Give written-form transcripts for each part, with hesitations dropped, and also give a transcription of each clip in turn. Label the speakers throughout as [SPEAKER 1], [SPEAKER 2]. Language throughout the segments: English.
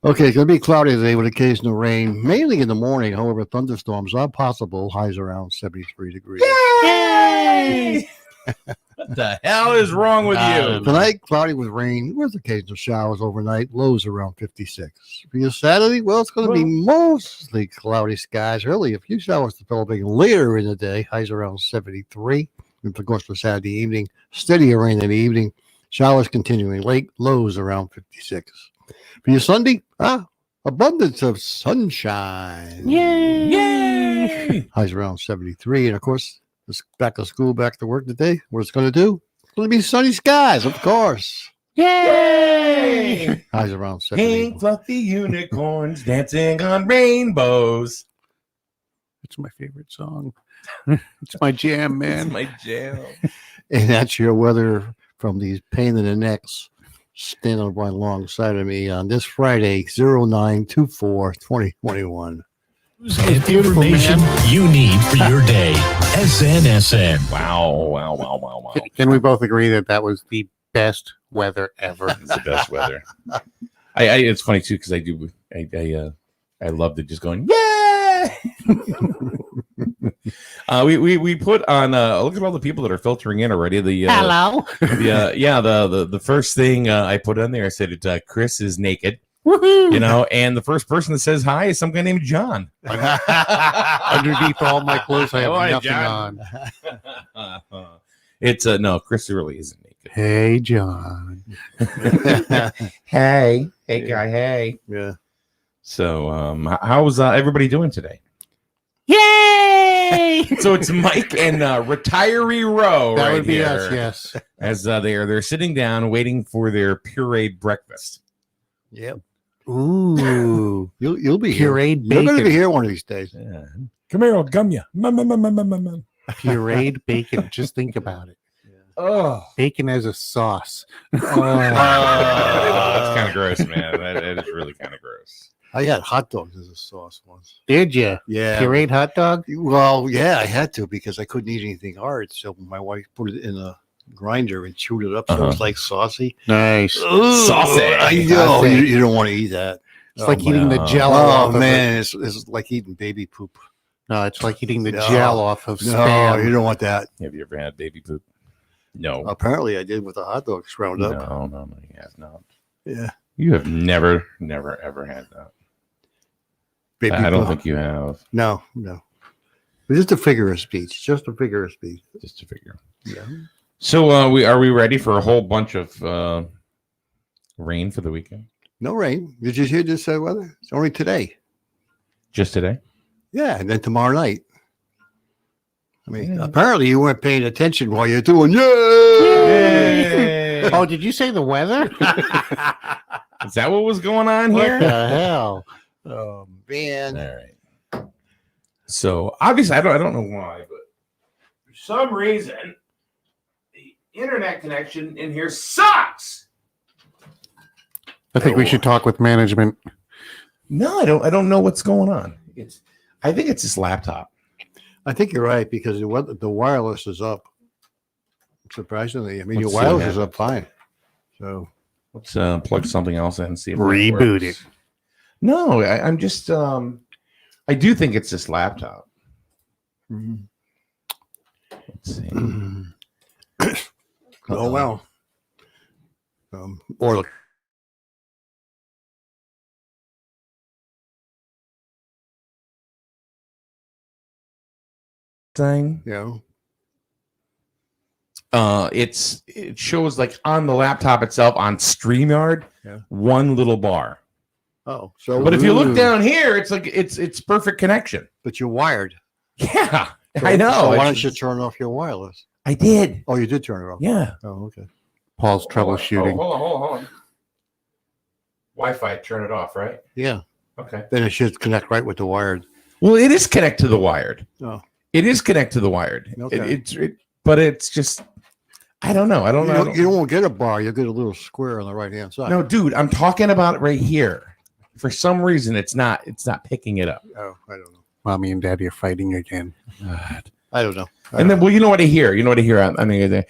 [SPEAKER 1] Okay, it's going to be cloudy today with occasional rain, mainly in the morning. However, thunderstorms are possible. Highs around 73 degrees.
[SPEAKER 2] Yay! What the hell is wrong with you?
[SPEAKER 1] Tonight, cloudy with rain with occasional showers overnight. Lows around 56. For your Saturday, well, it's going to be mostly cloudy skies. Early, a few showers developing later in the day. Highs around 73. And of course, for Saturday evening, steadier rain in the evening. Showers continuing late. Lows around 56. For your Sunday, abundance of sunshine.
[SPEAKER 2] Yay!
[SPEAKER 1] Highs around 73. And of course, it's back to school, back to work today. What it's going to do? It's going to be sunny skies, of course.
[SPEAKER 2] Yay!
[SPEAKER 1] Highs around 70.
[SPEAKER 2] Pink fluffy unicorns dancing on rainbows.
[SPEAKER 3] It's my favorite song. It's my jam, man.
[SPEAKER 2] It's my jam.
[SPEAKER 1] And that's your weather from these pain in the necks standing right alongside of me on this Friday, 09/24/2021.
[SPEAKER 4] And information you need for your day. SNSN.
[SPEAKER 2] Wow.
[SPEAKER 3] Can we both agree that that was the best weather ever?
[SPEAKER 2] It's the best weather. It's funny too because I love it just going yay. We put on look at all the people that are filtering in already.
[SPEAKER 3] Hello.
[SPEAKER 2] The first thing I put on there, I said Chris is naked.
[SPEAKER 3] Woohoo!
[SPEAKER 2] And the first person that says hi is some guy named John.
[SPEAKER 3] Underneath all my clothes, I have
[SPEAKER 2] Hi,
[SPEAKER 3] nothing
[SPEAKER 2] John.
[SPEAKER 3] on.
[SPEAKER 2] It's no, Chris really isn't naked.
[SPEAKER 3] Hey, John.
[SPEAKER 2] Hey guy, hey.
[SPEAKER 1] Yeah.
[SPEAKER 2] So how's everybody doing today?
[SPEAKER 3] Yay!
[SPEAKER 2] So it's Mike and Retiree Row.
[SPEAKER 3] That
[SPEAKER 2] right
[SPEAKER 3] would be
[SPEAKER 2] here,
[SPEAKER 3] us, yes.
[SPEAKER 2] As they're sitting down waiting for their pureed breakfast.
[SPEAKER 1] Yep.
[SPEAKER 3] Ooh.
[SPEAKER 1] You'll be here.
[SPEAKER 3] Pureed
[SPEAKER 1] You're going to be
[SPEAKER 3] bacon.
[SPEAKER 1] here one of these days.
[SPEAKER 2] Yeah. Come here, I'll gum you.
[SPEAKER 3] Pureed bacon. Just think about it.
[SPEAKER 2] Oh,
[SPEAKER 3] Bacon as a sauce.
[SPEAKER 2] that's kind of gross, man. That is really kind of gross.
[SPEAKER 1] I had hot dogs as a sauce once.
[SPEAKER 3] Did you?
[SPEAKER 1] Yeah.
[SPEAKER 3] Pureed hot dog?
[SPEAKER 1] Well, yeah, I had to because I couldn't eat anything hard. So my wife put it in a grinder and chewed it up so it's like saucy.
[SPEAKER 3] Nice.
[SPEAKER 2] Saucy.
[SPEAKER 1] I know. You don't want to eat that.
[SPEAKER 3] It's like eating the
[SPEAKER 2] no.
[SPEAKER 3] gel
[SPEAKER 1] Oh,
[SPEAKER 3] off of
[SPEAKER 1] man. It's like eating baby poop.
[SPEAKER 3] No, it's like eating the
[SPEAKER 1] No.
[SPEAKER 3] gel off of
[SPEAKER 1] No,
[SPEAKER 3] Spam.
[SPEAKER 1] you don't want that.
[SPEAKER 2] Have you ever had baby poop? No.
[SPEAKER 1] Apparently, I did with the hot dogs ground up.
[SPEAKER 2] No, you have not.
[SPEAKER 1] Yeah.
[SPEAKER 2] You have never, ever had that.
[SPEAKER 1] Baby
[SPEAKER 2] I don't
[SPEAKER 1] poop.
[SPEAKER 2] think you have.
[SPEAKER 1] No. It's just a figure of speech. Just a figure of speech.
[SPEAKER 2] Just to figure.
[SPEAKER 1] Yeah.
[SPEAKER 2] So are we ready for a whole bunch of rain for the weekend?
[SPEAKER 1] No rain. Did you hear this weather? It's only today.
[SPEAKER 2] Just today?
[SPEAKER 1] Yeah, and then tomorrow night. I mean, apparently you weren't paying attention while you're doing yay.
[SPEAKER 3] Oh, did you say the weather?
[SPEAKER 2] Is that what was going on
[SPEAKER 3] What
[SPEAKER 2] here?
[SPEAKER 3] the hell?
[SPEAKER 1] Oh man.
[SPEAKER 2] All right. So obviously, I don't know why, but for some reason, the internet connection in here sucks.
[SPEAKER 3] I think we should talk with management.
[SPEAKER 2] No, I don't know what's going on. I think it's this laptop.
[SPEAKER 1] I think you're right because the wireless is up. Surprisingly, I mean,
[SPEAKER 2] Let's
[SPEAKER 1] your
[SPEAKER 2] see what
[SPEAKER 1] wireless is up fine. So
[SPEAKER 2] Let's plug something else in and see if that
[SPEAKER 3] Reboot
[SPEAKER 2] works. No, I'm just I do think it's this laptop. Let's see.
[SPEAKER 1] oh well. Or
[SPEAKER 2] Thing.
[SPEAKER 1] you know,
[SPEAKER 2] It shows like on the laptop itself on StreamYard, one little bar.
[SPEAKER 1] oh, so
[SPEAKER 2] But if you look down here, it's like it's perfect connection.
[SPEAKER 1] but you're wired.
[SPEAKER 2] Yeah,
[SPEAKER 1] So-
[SPEAKER 2] I know.
[SPEAKER 1] So why
[SPEAKER 2] It's-
[SPEAKER 1] don't you turn off your wireless?
[SPEAKER 2] I did.
[SPEAKER 1] Oh, you did turn it off.
[SPEAKER 2] Yeah.
[SPEAKER 1] Oh, okay.
[SPEAKER 3] Paul's troubleshooting.
[SPEAKER 2] Hold on. Wi-Fi, turn it off, right?
[SPEAKER 1] Yeah.
[SPEAKER 2] Okay.
[SPEAKER 1] Then it should connect right with the wired.
[SPEAKER 2] Well, it is connect to the wired.
[SPEAKER 1] Oh.
[SPEAKER 2] It is connect to the wired.
[SPEAKER 1] Okay.
[SPEAKER 2] But it's just, I don't know. I don't know.
[SPEAKER 1] You don't get a bar. You'll get a little square on the right hand side.
[SPEAKER 2] No, dude, I'm talking about it right here. For some reason, it's not picking it up.
[SPEAKER 1] Oh, I don't know.
[SPEAKER 3] Mommy and Daddy are fighting again.
[SPEAKER 1] I don't know.
[SPEAKER 2] And then, well, you know what I hear? I mean,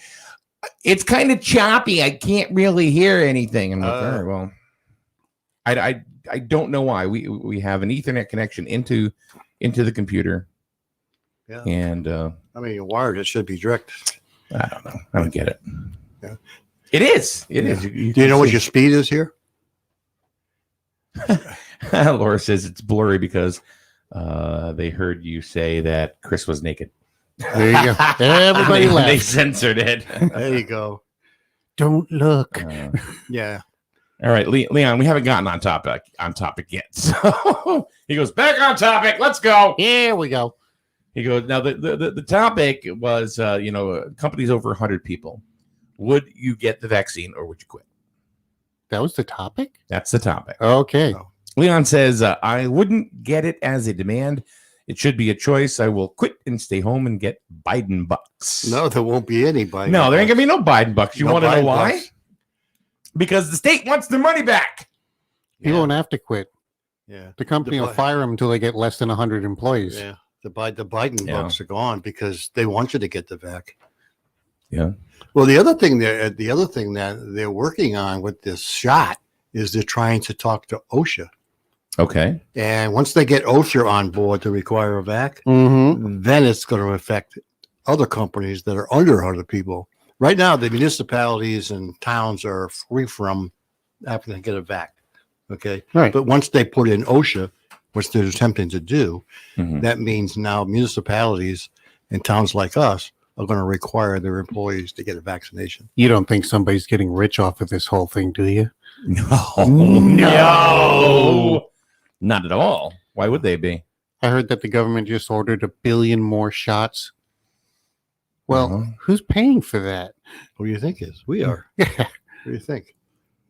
[SPEAKER 2] it's kind of choppy. I can't really hear anything. I'm like, all right, well, I don't know why. We have an Ethernet connection into the computer,
[SPEAKER 1] Yeah.
[SPEAKER 2] and
[SPEAKER 1] I mean, wired, it should be direct.
[SPEAKER 2] I don't know. I don't get it.
[SPEAKER 1] Yeah.
[SPEAKER 2] It is. It
[SPEAKER 1] Yeah.
[SPEAKER 2] is.
[SPEAKER 1] Do you know what your speed is here?
[SPEAKER 2] Laura says it's blurry because they heard you say that Chris was naked.
[SPEAKER 3] There you go. Everybody
[SPEAKER 2] they
[SPEAKER 3] laughed.
[SPEAKER 2] censored it.
[SPEAKER 1] There you go.
[SPEAKER 3] Don't look.
[SPEAKER 1] Yeah.
[SPEAKER 2] All right, Leon, we haven't gotten on topic yet. So he goes back on topic. Let's go.
[SPEAKER 3] Here we go.
[SPEAKER 2] He goes, now the topic was, companies over 100 people. Would you get the vaccine or would you quit?
[SPEAKER 3] That was the topic?
[SPEAKER 2] That's the topic.
[SPEAKER 3] Okay.
[SPEAKER 1] Oh.
[SPEAKER 2] Leon says, I wouldn't get it as a demand. It should be a choice. I will quit and stay home and get Biden bucks.
[SPEAKER 1] No, there won't be any Biden.
[SPEAKER 2] No, there ain't going to be no Biden bucks. You
[SPEAKER 1] No
[SPEAKER 2] want to know
[SPEAKER 1] Biden
[SPEAKER 2] why?
[SPEAKER 1] bucks.
[SPEAKER 2] Because the state wants their money back.
[SPEAKER 3] You won't have to quit.
[SPEAKER 1] Yeah.
[SPEAKER 3] The company
[SPEAKER 1] The
[SPEAKER 3] will
[SPEAKER 1] Bi-
[SPEAKER 3] fire them until they get less than 100 employees.
[SPEAKER 1] Yeah. The Biden
[SPEAKER 2] Yeah.
[SPEAKER 1] bucks are gone because they want you to get the vac.
[SPEAKER 2] Yeah.
[SPEAKER 1] Well, the other thing that they're working on with this shot is they're trying to talk to OSHA.
[SPEAKER 2] Okay.
[SPEAKER 1] And once they get OSHA on board to require a vac,
[SPEAKER 3] Mm-hmm.
[SPEAKER 1] then it's going to affect other companies that are under 100 people. Right now, the municipalities and towns are free from having to get a vac. Okay.
[SPEAKER 3] Right.
[SPEAKER 1] But once they put in OSHA, which they're attempting to do,
[SPEAKER 2] Mhm.
[SPEAKER 1] that means now municipalities and towns like us are going to require their employees to get a vaccination.
[SPEAKER 3] You don't think somebody's getting rich off of this whole thing, do you?
[SPEAKER 2] No. Not at all. Why would they be?
[SPEAKER 3] I heard that the government just ordered 1 billion more shots. Well,
[SPEAKER 2] Uh-huh.
[SPEAKER 3] who's paying for that?
[SPEAKER 1] Who do you think is? We are.
[SPEAKER 3] Yeah.
[SPEAKER 1] What do you think?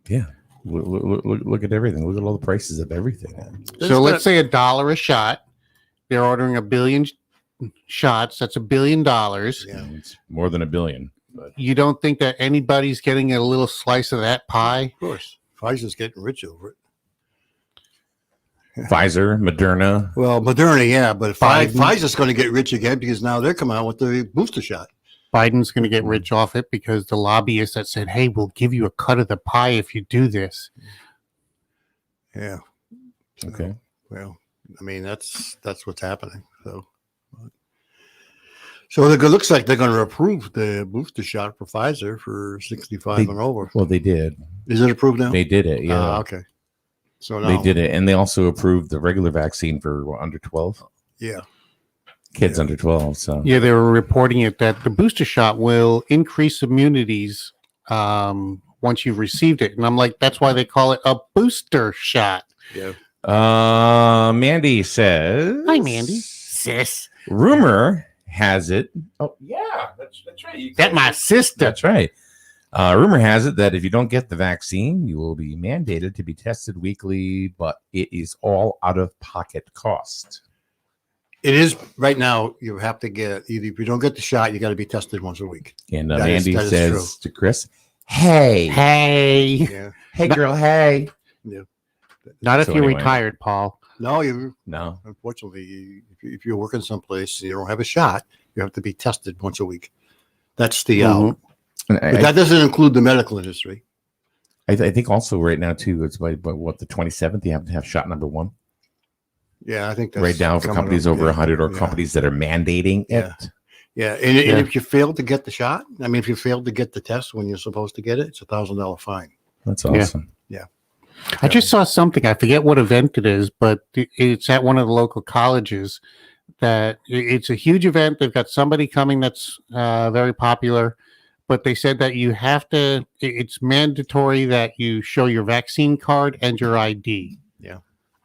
[SPEAKER 2] Yeah. Look at everything. Look at all the prices of everything.
[SPEAKER 3] So let's say $1 a shot. They're ordering 1 billion shots. That's $1 billion.
[SPEAKER 1] Yeah.
[SPEAKER 2] It's more than 1 billion. But
[SPEAKER 3] You don't think that anybody's getting a little slice of that pie?
[SPEAKER 1] Of course. Pfizer's getting rich over it.
[SPEAKER 2] Pfizer, Moderna.
[SPEAKER 1] Well, Moderna, yeah, but
[SPEAKER 3] Biden.
[SPEAKER 1] Pfizer's going to get rich again because now they're coming out with the booster shot.
[SPEAKER 3] Biden's going to get rich off it because the lobbyists that said, hey, we'll give you a cut of the pie if you do this.
[SPEAKER 1] Yeah.
[SPEAKER 2] Okay.
[SPEAKER 1] Well, I mean, that's what's happening. So it looks like they're going to approve the booster shot for Pfizer for 65
[SPEAKER 2] They-
[SPEAKER 1] and over.
[SPEAKER 2] Well, they did.
[SPEAKER 1] Is it approved now?
[SPEAKER 2] They did it. Yeah.
[SPEAKER 1] Okay. So now,
[SPEAKER 2] They did it. And they also approved the regular vaccine for under 12
[SPEAKER 1] Yeah.
[SPEAKER 2] kids
[SPEAKER 1] Yeah.
[SPEAKER 2] under 12. So
[SPEAKER 3] Yeah, they were reporting it that the booster shot will increase immunities once you've received it. And I'm like, that's why they call it a booster shot.
[SPEAKER 1] Yeah.
[SPEAKER 2] Mandy says,
[SPEAKER 3] Hi, Mandy. Sis.
[SPEAKER 2] Rumor has it. Oh, yeah, that's right. You
[SPEAKER 3] That my sister.
[SPEAKER 2] That's right. Rumor has it that if you don't get the vaccine, you will be mandated to be tested weekly, but it is all out of pocket cost.
[SPEAKER 1] It is right now. You have to get either if you don't get the shot, you got to be tested once a week.
[SPEAKER 2] And
[SPEAKER 1] That is-
[SPEAKER 2] Mandy
[SPEAKER 1] that is
[SPEAKER 2] says to Chris, hey,
[SPEAKER 3] Hey.
[SPEAKER 1] Yeah.
[SPEAKER 2] hey, girl, hey.
[SPEAKER 3] Not if
[SPEAKER 2] So
[SPEAKER 3] you're
[SPEAKER 2] anyway.
[SPEAKER 3] retired, Paul.
[SPEAKER 1] No, you
[SPEAKER 2] No.
[SPEAKER 1] unfortunately, if you're working someplace and you don't have a shot, you have to be tested once a week. That's the
[SPEAKER 3] Mhm.
[SPEAKER 1] but that doesn't include the medical industry.
[SPEAKER 2] I think also right now, too, it's by what, the 27th, you have to have shot number 1.
[SPEAKER 1] Yeah, I think that's
[SPEAKER 2] Right now for
[SPEAKER 1] coming
[SPEAKER 2] companies
[SPEAKER 1] up.
[SPEAKER 2] over
[SPEAKER 1] Yeah.
[SPEAKER 2] 100 or
[SPEAKER 1] Yeah.
[SPEAKER 2] companies that are mandating
[SPEAKER 1] Yeah.
[SPEAKER 2] it.
[SPEAKER 1] Yeah, and
[SPEAKER 3] Yeah.
[SPEAKER 1] if you fail to get the shot, I mean, if you fail to get the test when you're supposed to get it, it's $1,000 fine.
[SPEAKER 2] That's
[SPEAKER 3] Yeah.
[SPEAKER 2] awesome.
[SPEAKER 3] I just saw something. I forget what event it is, but it's at one of the local colleges. That it's a huge event. They've got somebody coming that's very popular, but they said that you have to. It's mandatory that you show your vaccine card and your ID.
[SPEAKER 1] Yeah.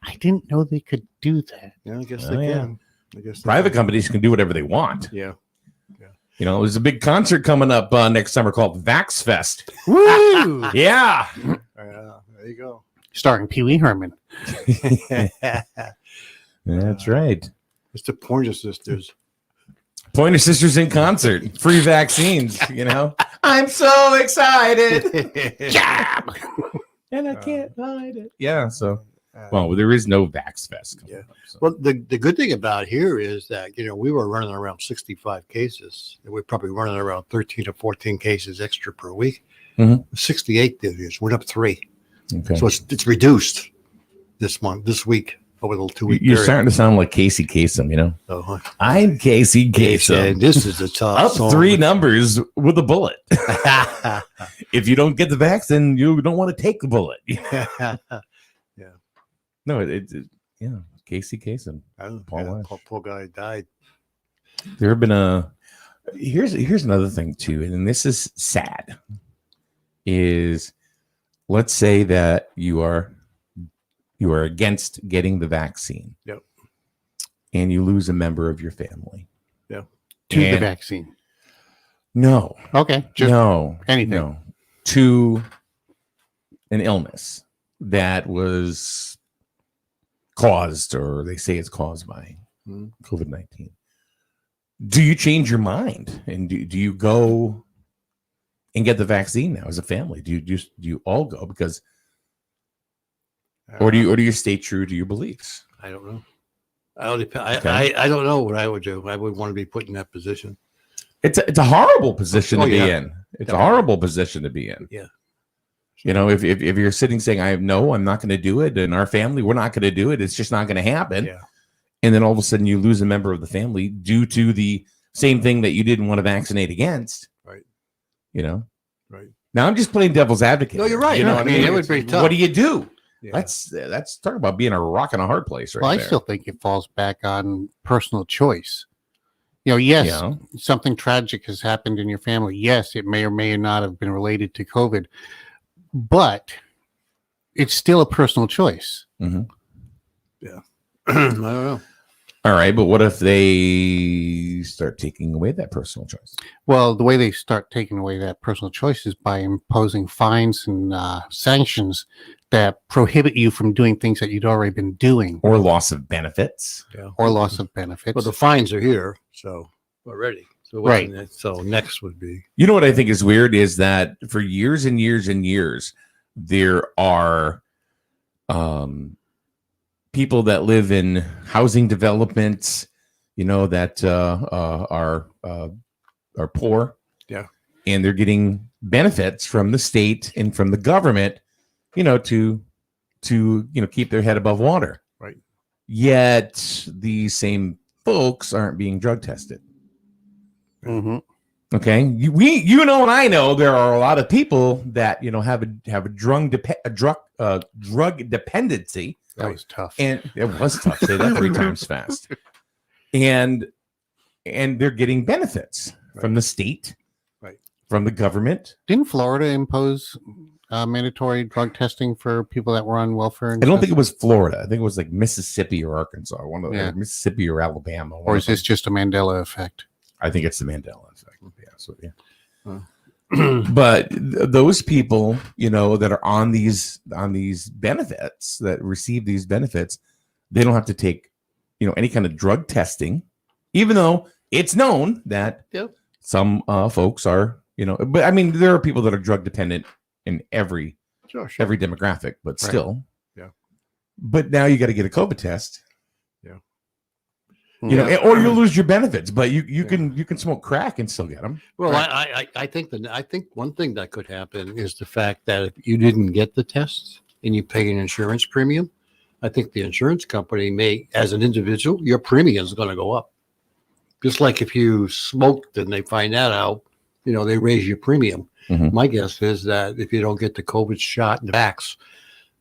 [SPEAKER 3] I didn't know they could do that.
[SPEAKER 1] Yeah, I guess
[SPEAKER 2] Oh,
[SPEAKER 1] they
[SPEAKER 2] yeah.
[SPEAKER 1] can. I guess they
[SPEAKER 2] Private
[SPEAKER 1] can.
[SPEAKER 2] companies can do whatever they want.
[SPEAKER 1] Yeah.
[SPEAKER 2] You know, there's a big concert coming up next summer called Vax Fest.
[SPEAKER 3] Woo!
[SPEAKER 2] Yeah.
[SPEAKER 1] There you go.
[SPEAKER 3] Starring Pee Wee Herman.
[SPEAKER 2] That's right.
[SPEAKER 1] It's the Pointer Sisters.
[SPEAKER 2] Pointer Sisters in concert, free vaccines, you know. I'm so excited.
[SPEAKER 3] Jab!
[SPEAKER 2] And I can't hide it. Yeah, so well, there is no Vax Fest. coming
[SPEAKER 1] Yeah.
[SPEAKER 2] up, so.
[SPEAKER 1] Well, the good thing about here is that, we were running around 65 cases. We're probably running around 13 to 14 cases extra per week.
[SPEAKER 2] Mhm.
[SPEAKER 1] 68 this year. Went up 3.
[SPEAKER 2] Okay.
[SPEAKER 1] So it's reduced. this week, over the 2 week
[SPEAKER 2] You're
[SPEAKER 1] period.
[SPEAKER 2] starting to sound like Casey Kasem, you know?
[SPEAKER 1] So,
[SPEAKER 2] I'm Casey
[SPEAKER 1] and
[SPEAKER 2] Kasem.
[SPEAKER 1] this is a tough
[SPEAKER 2] Up
[SPEAKER 1] song.
[SPEAKER 2] 3 numbers with a bullet. If you don't get the vaccine, you don't want to take the bullet. No, yeah, Casey Kasem. Paul Walsh.
[SPEAKER 1] Poor guy died.
[SPEAKER 2] There have been here's another thing too, and this is sad. Is let's say that you are against getting the vaccine.
[SPEAKER 1] Yep.
[SPEAKER 2] And you lose a member of your family.
[SPEAKER 3] To the
[SPEAKER 2] And-
[SPEAKER 3] vaccine.
[SPEAKER 2] No.
[SPEAKER 3] Okay. Just
[SPEAKER 2] no.
[SPEAKER 3] anything.
[SPEAKER 2] No. To an illness that was caused, or they say it's caused by COVID-19. Do you change your mind and do you go and get the vaccine now as a family? Do you all go because, or do you stay true to your beliefs?
[SPEAKER 1] I don't know. I don't depend.
[SPEAKER 2] Okay.
[SPEAKER 1] I don't know what I would do. I would want to be put in that position.
[SPEAKER 2] It's a horrible position
[SPEAKER 1] Oh,
[SPEAKER 2] to be
[SPEAKER 1] yeah.
[SPEAKER 2] in. It's a horrible position to be in.
[SPEAKER 1] Yeah.
[SPEAKER 2] You know, if you're sitting saying, I'm not going to do it, and our family, we're not going to do it, it's just not going to happen.
[SPEAKER 1] Yeah.
[SPEAKER 2] And then all of a sudden you lose a member of the family due to the same thing that you didn't want to vaccinate against.
[SPEAKER 1] Right.
[SPEAKER 2] You know?
[SPEAKER 1] Right.
[SPEAKER 2] Now I'm just playing devil's advocate.
[SPEAKER 1] No, you're right.
[SPEAKER 2] You know
[SPEAKER 1] No,
[SPEAKER 2] what
[SPEAKER 1] I mean, it would be tough.
[SPEAKER 2] What do you do?
[SPEAKER 1] Yeah.
[SPEAKER 2] That's talk about being a rock and a hard place right
[SPEAKER 3] Well, I
[SPEAKER 2] there.
[SPEAKER 3] still think it falls back on personal choice. You know, yes,
[SPEAKER 2] Yeah.
[SPEAKER 3] something tragic has happened in your family. Yes, it may or may not have been related to COVID, but it's still a personal choice.
[SPEAKER 2] Mhm.
[SPEAKER 1] I don't know.
[SPEAKER 2] All right, but what if they start taking away that personal choice?
[SPEAKER 3] Well, the way they start taking away that personal choice is by imposing fines and sanctions that prohibit you from doing things that you'd already been doing,
[SPEAKER 2] Or loss of benefits?
[SPEAKER 3] or loss of benefits.
[SPEAKER 1] Well, the fines are here, so already. So what's
[SPEAKER 3] Right.
[SPEAKER 1] next? So next would be
[SPEAKER 2] You know what I think is weird is that for years and years and years, there are people that live in housing developments, you know, that are poor.
[SPEAKER 1] Yeah.
[SPEAKER 2] And they're getting benefits from the state and from the government, you know, to keep their head above water.
[SPEAKER 1] Right.
[SPEAKER 2] Yet these same folks aren't being drug tested.
[SPEAKER 3] Mhm.
[SPEAKER 2] Okay, you know, and I know there are a lot of people that have a drug dependency,
[SPEAKER 3] That was tough.
[SPEAKER 2] and it was tough. Say that 3 times fast, and they're getting benefits from the state,
[SPEAKER 1] Right.
[SPEAKER 2] from the government.
[SPEAKER 3] Didn't Florida impose mandatory drug testing for people that were on welfare? And
[SPEAKER 2] I don't
[SPEAKER 3] stuff?
[SPEAKER 2] think it was Florida. I think it was like Mississippi or Arkansas,
[SPEAKER 3] Yeah.
[SPEAKER 2] Mississippi or Alabama.
[SPEAKER 3] Or is this just a Mandela effect?
[SPEAKER 2] I think it's the Mandela effect. Yeah, so yeah. But those people, that are on these benefits, that receive these benefits, they don't have to take, any kind of drug testing, even though it's known that
[SPEAKER 1] Yep.
[SPEAKER 2] some folks are, but I mean, there are people that are drug dependent in every
[SPEAKER 1] sure.
[SPEAKER 2] demographic, but
[SPEAKER 3] Right.
[SPEAKER 2] still,
[SPEAKER 1] Yeah.
[SPEAKER 2] But now you got to get a COVID test,
[SPEAKER 1] Yeah.
[SPEAKER 2] or you'll lose your benefits. But you can smoke crack and still get them.
[SPEAKER 1] Well, I think one thing that could happen is the fact that if you didn't get the test and you pay an insurance premium, I think the insurance company may, as an individual, your premium is going to go up. Just like if you smoked and they find that out, they raise your premium.
[SPEAKER 2] Mhm.
[SPEAKER 1] My guess is that if you don't get the COVID shot and vax,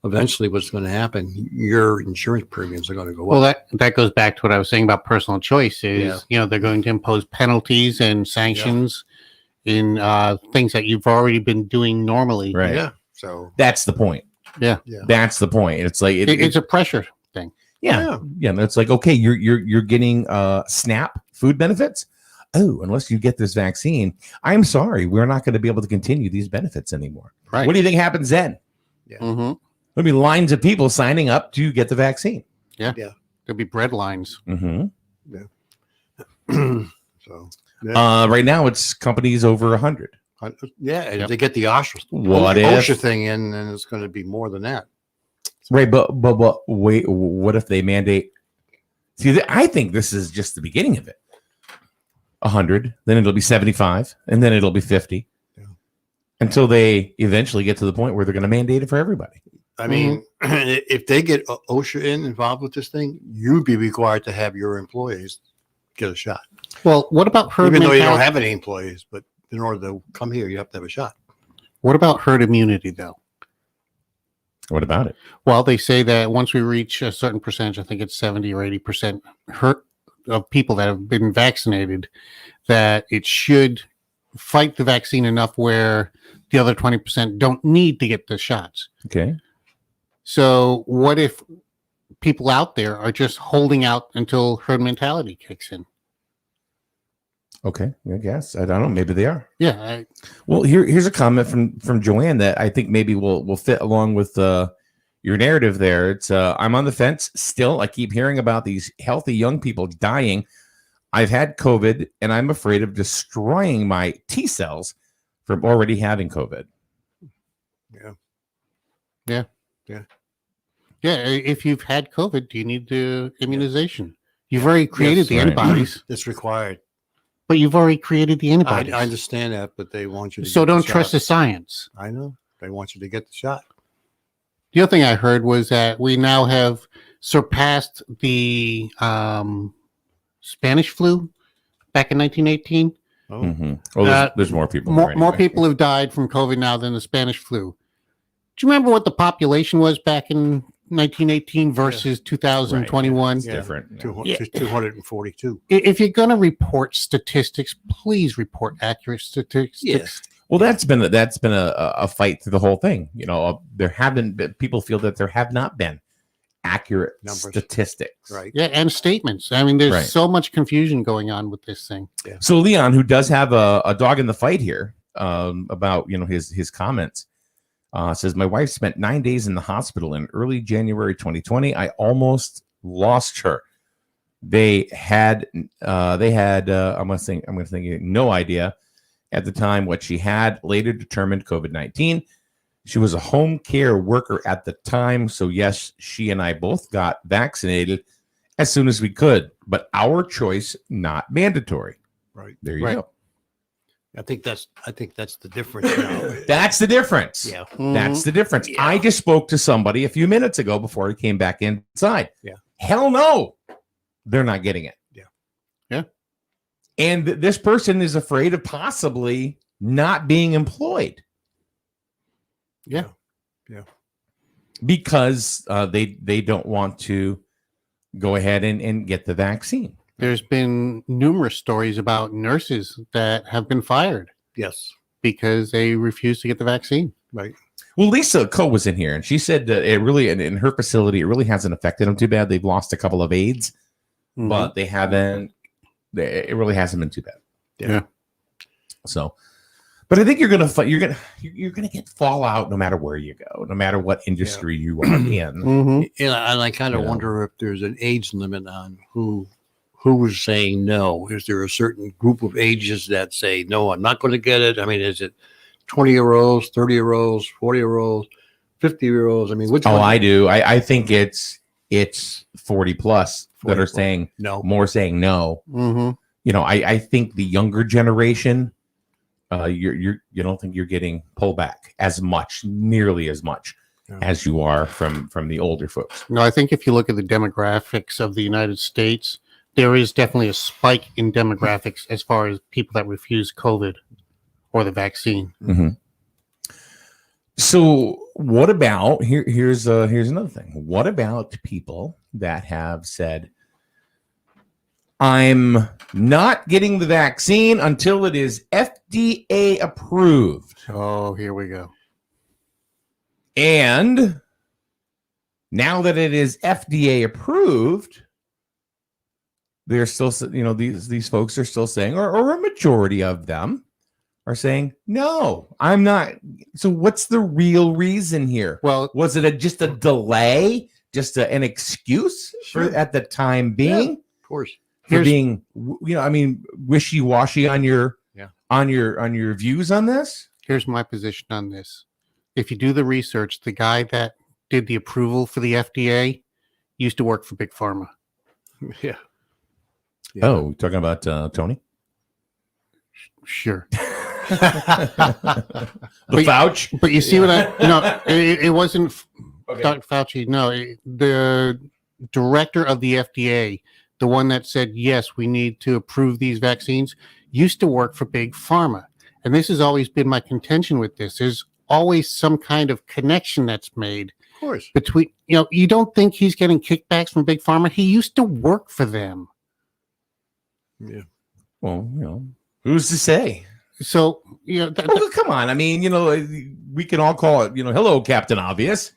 [SPEAKER 1] eventually what's going to happen, your insurance premiums are going to go
[SPEAKER 3] Well,
[SPEAKER 1] up.
[SPEAKER 3] that goes back to what I was saying about personal choice. Is they're going to impose penalties and sanctions in things that you've already been doing normally.
[SPEAKER 2] Right.
[SPEAKER 1] Yeah. So
[SPEAKER 2] That's the point.
[SPEAKER 3] Yeah.
[SPEAKER 2] That's the point. It's like
[SPEAKER 3] It's a pressure thing.
[SPEAKER 2] yeah. And it's like, okay, you're getting SNAP food benefits. Oh, unless you get this vaccine, I'm sorry, we're not going to be able to continue these benefits anymore.
[SPEAKER 3] Right.
[SPEAKER 2] What do you think happens then?
[SPEAKER 3] Mm-hmm.
[SPEAKER 2] There'll be lines of people signing up to get the vaccine.
[SPEAKER 3] There'll be bread lines.
[SPEAKER 2] Mm-hmm.
[SPEAKER 1] so
[SPEAKER 2] Right now, it's companies over 100.
[SPEAKER 1] yeah, and
[SPEAKER 3] Yep.
[SPEAKER 1] if they get the OSHA,
[SPEAKER 2] What if-
[SPEAKER 1] OSHA thing in, then it's going to be more than that.
[SPEAKER 2] Right, but wait, what if they mandate? See, I think this is just the beginning of it. 100, then it'll be 75, and then it'll be 50,
[SPEAKER 1] Yeah.
[SPEAKER 2] until they eventually get to the point where they're going to mandate it for everybody.
[SPEAKER 1] I mean, if they get OSHA involved with this thing, you'd be required to have your employees get a shot.
[SPEAKER 3] Well, what about herd
[SPEAKER 1] Even though you don't
[SPEAKER 3] mentality?
[SPEAKER 1] have any employees, but in order to come here, you have to have a shot.
[SPEAKER 3] What about herd immunity, though?
[SPEAKER 2] What about it?
[SPEAKER 3] Well, they say that once we reach a certain percentage, I think it's 70 or 80% hurt of people that have been vaccinated, that it should fight the vaccine enough where the other 20% don't need to get the shots.
[SPEAKER 2] Okay.
[SPEAKER 3] So what if people out there are just holding out until herd mentality kicks in?
[SPEAKER 2] Okay. I guess. I don't know. Maybe they are.
[SPEAKER 3] Yeah.
[SPEAKER 2] Well, here's a comment from Joanne that I think maybe will fit along with your narrative there. It's I'm on the fence still. I keep hearing about these healthy young people dying. I've had COVID and I'm afraid of destroying my T cells from already having COVID.
[SPEAKER 3] Yeah. If you've had COVID, do you need the immunization? You've already created
[SPEAKER 1] Yes,
[SPEAKER 3] the
[SPEAKER 2] right.
[SPEAKER 3] antibodies,
[SPEAKER 1] It's required.
[SPEAKER 3] but you've already created the
[SPEAKER 1] I
[SPEAKER 3] antibodies.
[SPEAKER 1] understand that, but they want you to
[SPEAKER 3] So
[SPEAKER 1] get the
[SPEAKER 3] don't trust the
[SPEAKER 1] shot.
[SPEAKER 3] science.
[SPEAKER 1] I know. They want you to get the shot.
[SPEAKER 3] The other thing I heard was that we now have surpassed the Spanish flu back in 1918.
[SPEAKER 1] Oh,
[SPEAKER 2] Mm-hmm. Well, there's more people.
[SPEAKER 3] More
[SPEAKER 2] there anyway.
[SPEAKER 3] people have died from COVID now than the Spanish flu. Do you remember what the population was back in 1918 versus 2021?
[SPEAKER 2] It's different. Yeah.
[SPEAKER 1] 242.
[SPEAKER 3] If you're going to report statistics, please report accurate statistics.
[SPEAKER 1] Yes.
[SPEAKER 2] Well, that's been a fight through the whole thing. You know, there haven't been, people feel that there have not been accurate
[SPEAKER 1] Numbers.
[SPEAKER 2] statistics.
[SPEAKER 1] Right.
[SPEAKER 3] Yeah, and statements. I mean, there's
[SPEAKER 2] Right.
[SPEAKER 3] so much confusion going on with this thing.
[SPEAKER 2] So Leon, who does have a dog in the fight here, about his comments, says my wife spent 9 days in the hospital in early January 2020. I almost lost her. They had I'm gonna think no idea at the time what she had. Later determined COVID-19. She was a home care worker at the time, so yes, she and I both got vaccinated as soon as we could, but our choice not mandatory.
[SPEAKER 1] Right.
[SPEAKER 2] There you
[SPEAKER 3] Right.
[SPEAKER 2] go.
[SPEAKER 1] I think that's the difference now.
[SPEAKER 2] That's the difference.
[SPEAKER 1] Yeah.
[SPEAKER 2] That's the difference.
[SPEAKER 1] Yeah.
[SPEAKER 2] I just spoke to somebody a few minutes ago before he came back inside.
[SPEAKER 1] Yeah.
[SPEAKER 2] Hell no. They're not getting it.
[SPEAKER 1] Yeah.
[SPEAKER 3] Yeah.
[SPEAKER 2] And this person is afraid of possibly not being employed.
[SPEAKER 3] Yeah.
[SPEAKER 2] Because they don't want to go ahead and get the vaccine.
[SPEAKER 3] There's been numerous stories about nurses that have been fired
[SPEAKER 1] Yes.
[SPEAKER 3] because they refused to get the vaccine.
[SPEAKER 1] Right.
[SPEAKER 2] Well, Lisa Coe was in here and she said that it really, in her facility, it really hasn't affected them too bad. They've lost a couple of aides,
[SPEAKER 3] Mhm.
[SPEAKER 2] but they haven't. It really hasn't been too bad.
[SPEAKER 3] Yeah.
[SPEAKER 2] So, but I think you're gonna get fallout no matter where you go, no matter what industry you are in.
[SPEAKER 3] Mhm.
[SPEAKER 1] And I kind of
[SPEAKER 2] Yeah.
[SPEAKER 1] wonder if there's an age limit on who is saying no. Is there a certain group of ages that say no, I'm not going to get it? I mean, is it 20-year-olds, 30-year-olds, 40-year-olds, 50-year-olds? I mean, which
[SPEAKER 2] Oh,
[SPEAKER 1] one?
[SPEAKER 2] I do. I think it's 40 plus that
[SPEAKER 1] 40
[SPEAKER 2] are
[SPEAKER 1] plus.
[SPEAKER 2] saying
[SPEAKER 1] No.
[SPEAKER 2] more, saying no.
[SPEAKER 3] Mhm.
[SPEAKER 2] You know, I think the younger generation, you don't think you're getting pullback as much, nearly as much
[SPEAKER 1] Yeah.
[SPEAKER 2] as you are from the older folks.
[SPEAKER 3] No, I think if you look at the demographics of the United States, there is definitely a spike in demographics as far as people that refuse COVID or the vaccine.
[SPEAKER 2] So what about here's another thing. What about people that have said, I'm not getting the vaccine until it is FDA approved?
[SPEAKER 3] Oh, here we go.
[SPEAKER 2] And now that it is FDA approved, they're still, these folks are still saying, or a majority of them are saying, no, I'm not. So what's the real reason here?
[SPEAKER 3] Well,
[SPEAKER 2] Was it just a delay, just an excuse
[SPEAKER 1] Sure.
[SPEAKER 2] at the time being?
[SPEAKER 1] Of course.
[SPEAKER 2] For
[SPEAKER 3] Here's-
[SPEAKER 2] being, wishy-washy on your
[SPEAKER 1] Yeah.
[SPEAKER 2] on your views on this?
[SPEAKER 3] here's my position on this. If you do the research, the guy that did the approval for the FDA used to work for Big Pharma.
[SPEAKER 1] Yeah.
[SPEAKER 2] Oh, we're talking about Tony?
[SPEAKER 3] Sure.
[SPEAKER 2] The
[SPEAKER 3] But-
[SPEAKER 2] vouch?
[SPEAKER 3] But you see what it wasn't
[SPEAKER 2] Okay.
[SPEAKER 3] Dr. Fauci, no, the director of the FDA, the one that said, yes, we need to approve these vaccines, used to work for Big Pharma. And this has always been my contention with this. There's always some kind of connection that's made
[SPEAKER 1] Of course.
[SPEAKER 3] between, you don't think he's getting kickbacks from Big Pharma? He used to work for them.
[SPEAKER 1] Yeah.
[SPEAKER 2] Well, who's to say?
[SPEAKER 3] So,
[SPEAKER 2] Oh, come on. I mean, we can all call it, hello, Captain Obvious.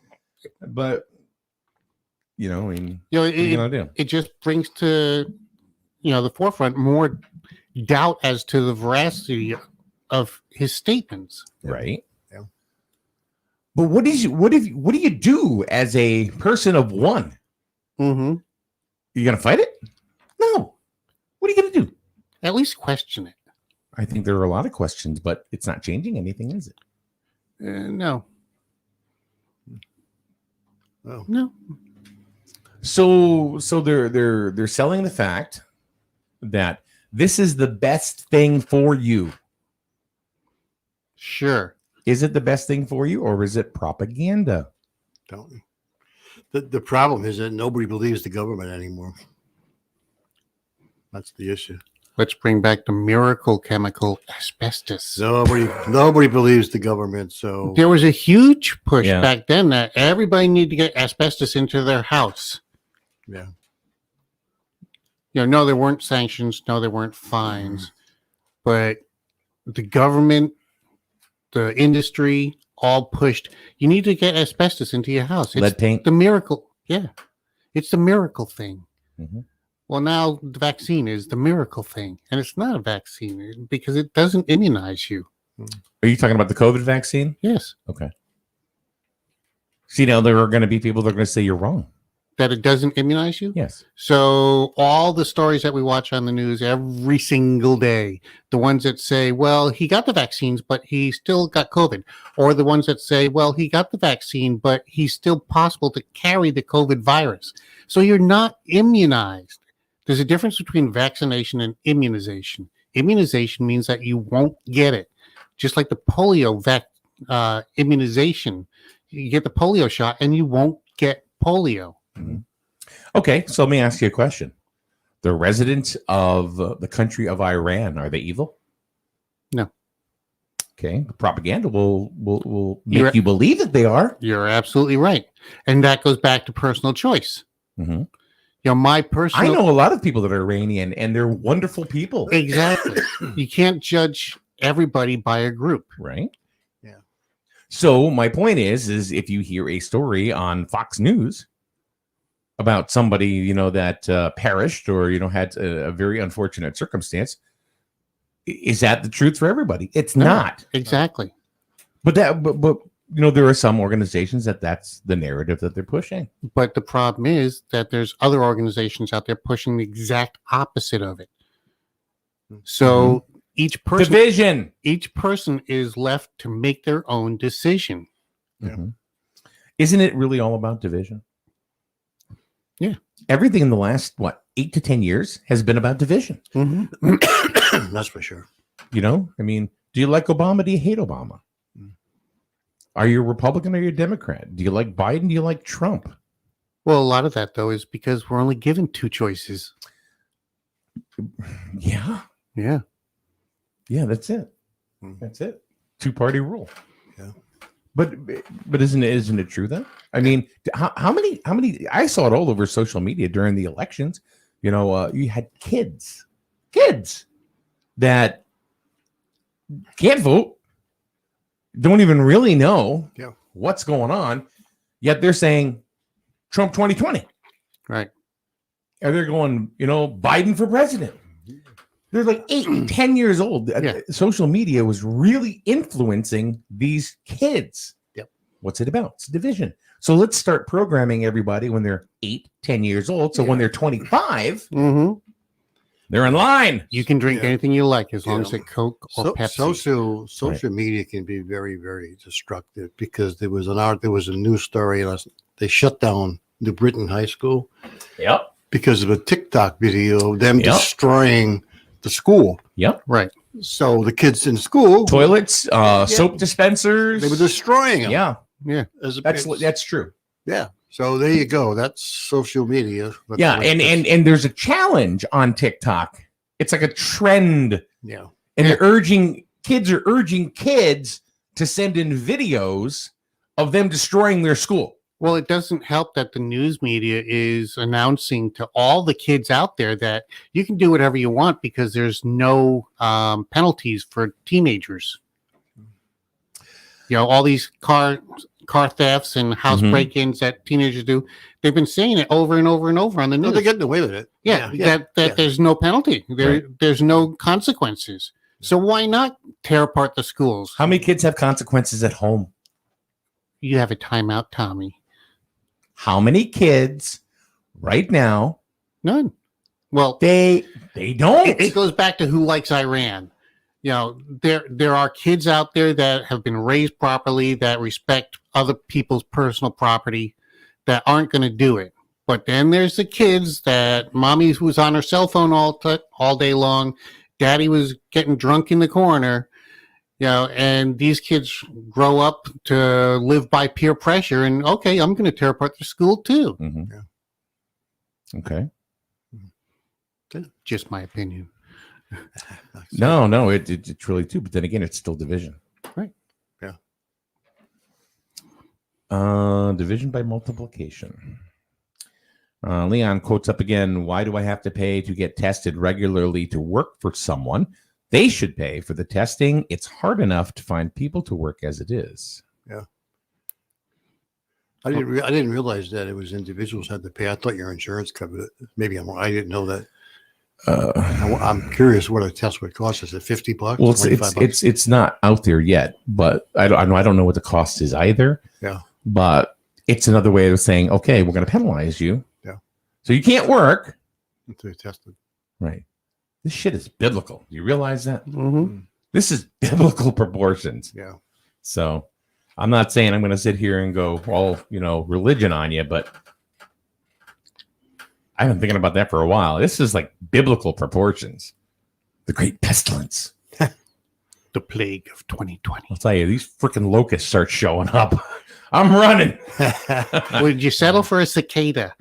[SPEAKER 2] But, I mean, what are you going to do?
[SPEAKER 3] it just brings to, the forefront more doubt as to the veracity of his statements.
[SPEAKER 2] Right.
[SPEAKER 1] Yeah.
[SPEAKER 2] But what do you do as a person of one?
[SPEAKER 3] Mm-hmm.
[SPEAKER 2] You gonna fight it? No. What are you gonna do?
[SPEAKER 3] At least question it.
[SPEAKER 2] I think there are a lot of questions, but it's not changing anything, is it?
[SPEAKER 3] No.
[SPEAKER 1] Oh.
[SPEAKER 3] No.
[SPEAKER 2] So they're selling the fact that this is the best thing for you.
[SPEAKER 3] Sure.
[SPEAKER 2] Is it the best thing for you, or is it propaganda?
[SPEAKER 1] Don't. The problem is that nobody believes the government anymore. That's the issue.
[SPEAKER 3] Let's bring back the miracle chemical asbestos.
[SPEAKER 1] Nobody believes the government. So
[SPEAKER 3] There was a huge push
[SPEAKER 2] Yeah.
[SPEAKER 3] back then that everybody needed to get asbestos into their house.
[SPEAKER 1] yeah,
[SPEAKER 3] No, there weren't sanctions. No, there weren't fines. But the government, the industry, all pushed. You need to get asbestos into your house. It's
[SPEAKER 2] Lead paint.
[SPEAKER 3] the miracle. Yeah. It's the miracle thing.
[SPEAKER 2] Mhm.
[SPEAKER 3] Well, now the vaccine is the miracle thing. And it's not a vaccine because it doesn't immunize you.
[SPEAKER 2] Are you talking about the COVID vaccine?
[SPEAKER 3] Yes.
[SPEAKER 2] Okay. See, now there are going to be people that are going to say you're wrong.
[SPEAKER 3] That it doesn't immunize you?
[SPEAKER 2] Yes.
[SPEAKER 3] So all the stories that we watch on the news every single day, the ones that say, well, he got the vaccines, but he still got COVID, or the ones that say, well, he got the vaccine, but he's still possible to carry the COVID virus. So you're not immunized. There's a difference between vaccination and immunization. Immunization means that you won't get it. Just like the polio immunization, you get the polio shot and you won't get polio.
[SPEAKER 2] Okay, so let me ask you a question. The residents of the country of Iran, are they evil?
[SPEAKER 3] No.
[SPEAKER 2] Okay, the propaganda will make
[SPEAKER 3] You're-
[SPEAKER 2] you believe that they are.
[SPEAKER 3] You're absolutely right. And that goes back to personal choice.
[SPEAKER 2] Mm-hmm.
[SPEAKER 3] My
[SPEAKER 2] I
[SPEAKER 3] personal...
[SPEAKER 2] know a lot of people that are Iranian, and they're wonderful people,
[SPEAKER 3] Exactly. You can't judge everybody by a group.
[SPEAKER 2] right?
[SPEAKER 1] Yeah.
[SPEAKER 2] So my point is if you hear a story on Fox News about somebody that perished or had a very unfortunate circumstance, is that the truth for everybody? It's
[SPEAKER 3] No.
[SPEAKER 2] not.
[SPEAKER 3] Exactly.
[SPEAKER 2] But there are some organizations that's the narrative that they're pushing.
[SPEAKER 3] But the problem is that there's other organizations out there pushing the exact opposite of it. So each person is left to make their own decision.
[SPEAKER 1] Yeah.
[SPEAKER 2] Mhm. Isn't it really all about division?
[SPEAKER 3] Yeah.
[SPEAKER 2] Everything in the last 8 to 10 years has been about division.
[SPEAKER 1] that's for sure.
[SPEAKER 2] I mean, do you like Obama? Do you hate Obama? Are you a Republican or are you a Democrat? Do you like Biden? Do you like Trump?
[SPEAKER 3] Well, a lot of that, though, is because we're only given two choices.
[SPEAKER 2] Yeah.
[SPEAKER 3] Yeah.
[SPEAKER 2] Yeah, that's it. That's it. Two-party rule.
[SPEAKER 1] Yeah.
[SPEAKER 2] But isn't it true though? I mean, how many I saw it all over social media during the elections. You had kids that can't vote, don't even really know
[SPEAKER 1] Yeah.
[SPEAKER 2] what's going on, yet they're saying Trump 2020.
[SPEAKER 3] Right.
[SPEAKER 2] And they're going, Biden for president. They're like 8, 10 years old.
[SPEAKER 3] Yeah.
[SPEAKER 2] Social media was really influencing these kids.
[SPEAKER 1] Yep.
[SPEAKER 2] What's it about? It's division. So let's start programming everybody when they're 8, 10 years old. So when they're 25,
[SPEAKER 3] Mm-hmm.
[SPEAKER 2] they're in line.
[SPEAKER 3] You can drink
[SPEAKER 1] Yeah.
[SPEAKER 3] anything you like as long
[SPEAKER 1] Yeah.
[SPEAKER 3] as it's Coke or Pepsi.
[SPEAKER 1] Social media can be very, very destructive because there was a news story and they shut down New Britain High School
[SPEAKER 2] Yep.
[SPEAKER 1] because of a TikTok video of them
[SPEAKER 2] Yep.
[SPEAKER 1] destroying the school.
[SPEAKER 2] Yep.
[SPEAKER 3] Right.
[SPEAKER 1] So the kids in school,
[SPEAKER 2] Toilets, soap dispensers.
[SPEAKER 1] they were destroying them.
[SPEAKER 2] Yeah,
[SPEAKER 3] Yeah.
[SPEAKER 1] As a-
[SPEAKER 2] that's true.
[SPEAKER 1] Yeah. So there you go. That's social media. That's
[SPEAKER 2] Yeah,
[SPEAKER 1] what
[SPEAKER 2] and there's a challenge on TikTok. It's like a trend,
[SPEAKER 1] yeah.
[SPEAKER 2] and they're urging kids to send in videos of them destroying their school.
[SPEAKER 3] Well, it doesn't help that the news media is announcing to all the kids out there that you can do whatever you want because there's no penalties for teenagers. You know, all these car thefts and house
[SPEAKER 2] Mhm.
[SPEAKER 3] break-ins that teenagers do. They've been saying it over and over and over on the
[SPEAKER 1] No,
[SPEAKER 3] news.
[SPEAKER 1] they're getting away with it.
[SPEAKER 3] Yeah,
[SPEAKER 1] Yeah.
[SPEAKER 3] there's no penalty. There's no consequences. So why not tear apart the schools?
[SPEAKER 2] How many kids have consequences at home?
[SPEAKER 3] You have a timeout, Tommy.
[SPEAKER 2] How many kids right now
[SPEAKER 3] None. Well,
[SPEAKER 2] they don't?
[SPEAKER 3] it goes back to who likes Iran. You know, there are kids out there that have been raised properly, that respect other people's personal property, that aren't going to do it. But then there's the kids that mommy was on her cell phone all day long, daddy was getting drunk in the corner, you know, and these kids grow up to live by peer pressure. And okay, I'm going to tear apart the school too.
[SPEAKER 2] Mhm.
[SPEAKER 1] Yeah.
[SPEAKER 2] Okay.
[SPEAKER 3] Just my opinion.
[SPEAKER 2] No, it's really too. But then again, it's still division.
[SPEAKER 3] Right.
[SPEAKER 1] Yeah.
[SPEAKER 2] Division by multiplication. Leon quotes up again. Why do I have to pay to get tested regularly to work for someone? They should pay for the testing. It's hard enough to find people to work as it is.
[SPEAKER 1] I didn't realize that it was individuals had to pay. I thought your insurance covered it. Maybe I'm wrong. I didn't know that. I'm curious what a test would cost. Is it $50?
[SPEAKER 2] Well,
[SPEAKER 1] $25?
[SPEAKER 2] it's not out there yet, but I don't know what the cost is either.
[SPEAKER 1] Yeah.
[SPEAKER 2] But it's another way of saying, okay, we're going to penalize you.
[SPEAKER 1] Yeah.
[SPEAKER 2] So you can't work.
[SPEAKER 1] Until they tested.
[SPEAKER 2] Right. This shit is biblical. Do you realize that?
[SPEAKER 3] Mm-hmm.
[SPEAKER 2] This is biblical proportions.
[SPEAKER 1] Yeah.
[SPEAKER 2] So I'm not saying I'm going to sit here and go all, religion on you, but I've been thinking about that for a while. This is like biblical proportions. The great pestilence.
[SPEAKER 3] The plague of 2020.
[SPEAKER 2] I'll tell you, these freaking locusts start showing up. I'm running.
[SPEAKER 3] Would you settle for a cicada?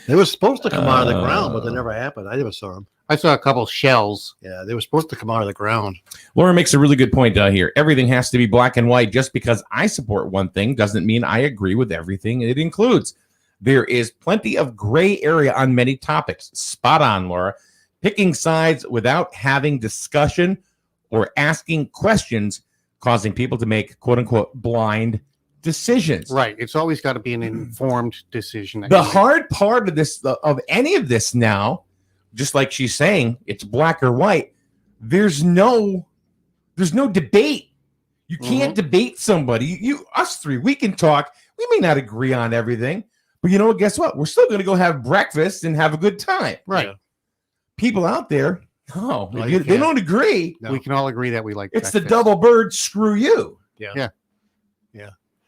[SPEAKER 1] They were supposed to come out of the ground, but they never happened. I never saw them.
[SPEAKER 3] I saw a couple shells.
[SPEAKER 1] Yeah, they were supposed to come out of the ground.
[SPEAKER 2] Laura makes a really good point here. Everything has to be black and white. Just because I support one thing doesn't mean I agree with everything it includes. There is plenty of gray area on many topics. Spot on, Laura. Picking sides without having discussion or asking questions, causing people to make quote unquote blind decisions.
[SPEAKER 3] Right. It's always got to be an informed decision.
[SPEAKER 2] The hard part of this, of any of this now, just like she's saying, it's black or white. There's no debate. You can't debate somebody. Us three, we can talk. We may not agree on everything, but guess what? We're still going to go have breakfast and have a good time.
[SPEAKER 3] Right.
[SPEAKER 1] Yeah.
[SPEAKER 2] People out there, no,
[SPEAKER 1] No,
[SPEAKER 2] they
[SPEAKER 1] you can't.
[SPEAKER 2] don't agree.
[SPEAKER 1] No.
[SPEAKER 3] We can all agree that we like
[SPEAKER 2] It's the
[SPEAKER 3] breakfast.
[SPEAKER 2] double bird. Screw you.
[SPEAKER 1] Yeah.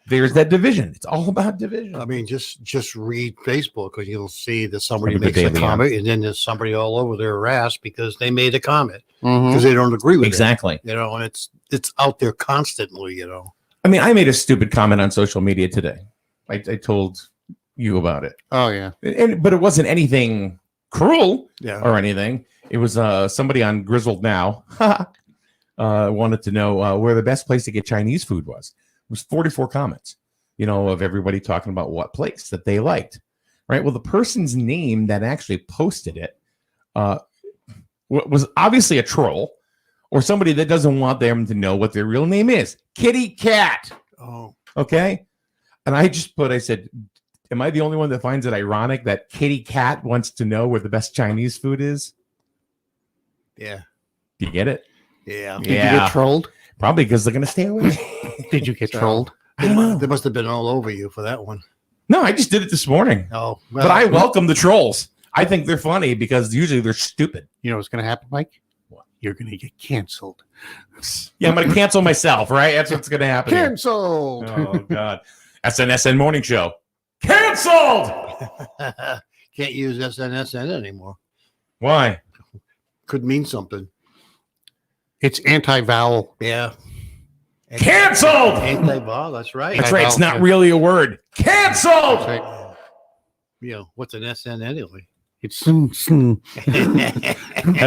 [SPEAKER 2] There's that division. It's all about division.
[SPEAKER 1] I mean, just read Facebook because you'll see that somebody
[SPEAKER 2] Every
[SPEAKER 1] makes a
[SPEAKER 2] day,
[SPEAKER 1] comment and then there's somebody all over their ass because they made a comment
[SPEAKER 3] Mhm.
[SPEAKER 1] because they don't agree with
[SPEAKER 2] Exactly.
[SPEAKER 1] it. And it's out there constantly.
[SPEAKER 2] I mean, I made a stupid comment on social media today. I told you about it,
[SPEAKER 3] Oh, yeah.
[SPEAKER 2] but it wasn't anything cruel
[SPEAKER 1] Yeah.
[SPEAKER 2] or anything. It was somebody on Grizzled Now wanted to know where the best place to get Chinese food was. It was 44 comments, of everybody talking about what place that they liked. Right. Well, the person's name that actually posted it was obviously a troll or somebody that doesn't want them to know what their real name is. Kitty Cat.
[SPEAKER 1] Oh,
[SPEAKER 2] Okay. And I said, am I the only one that finds it ironic that Kitty Cat wants to know where the best Chinese food is?
[SPEAKER 1] yeah.
[SPEAKER 2] Do you get it?
[SPEAKER 1] Yeah.
[SPEAKER 3] Did you get trolled?
[SPEAKER 2] Probably because they're going to stay away.
[SPEAKER 3] Did you get
[SPEAKER 1] So-
[SPEAKER 3] trolled?
[SPEAKER 2] I don't know.
[SPEAKER 1] They must have been all over you for that one.
[SPEAKER 2] No, I just did it this morning.
[SPEAKER 1] Oh, well,
[SPEAKER 2] But I welcome the trolls. I think they're funny because usually they're stupid.
[SPEAKER 3] You know what's going to happen, Mike?
[SPEAKER 2] What?
[SPEAKER 3] You're going to get canceled.
[SPEAKER 2] Yeah, I'm going to cancel myself, right? That's what's going to happen. here.
[SPEAKER 3] Canceled.
[SPEAKER 2] Oh, God. SN morning show. Canceled.
[SPEAKER 1] Can't use SNSN anymore.
[SPEAKER 2] Why?
[SPEAKER 1] Could mean something.
[SPEAKER 3] It's anti-vowel.
[SPEAKER 1] Yeah.
[SPEAKER 2] Canceled.
[SPEAKER 1] Anti-ball. That's right.
[SPEAKER 2] That's right. It's not
[SPEAKER 3] Yeah.
[SPEAKER 2] really a word. Canceled.
[SPEAKER 3] That's right.
[SPEAKER 1] You know what's an SN anyway?
[SPEAKER 3] It's
[SPEAKER 2] Have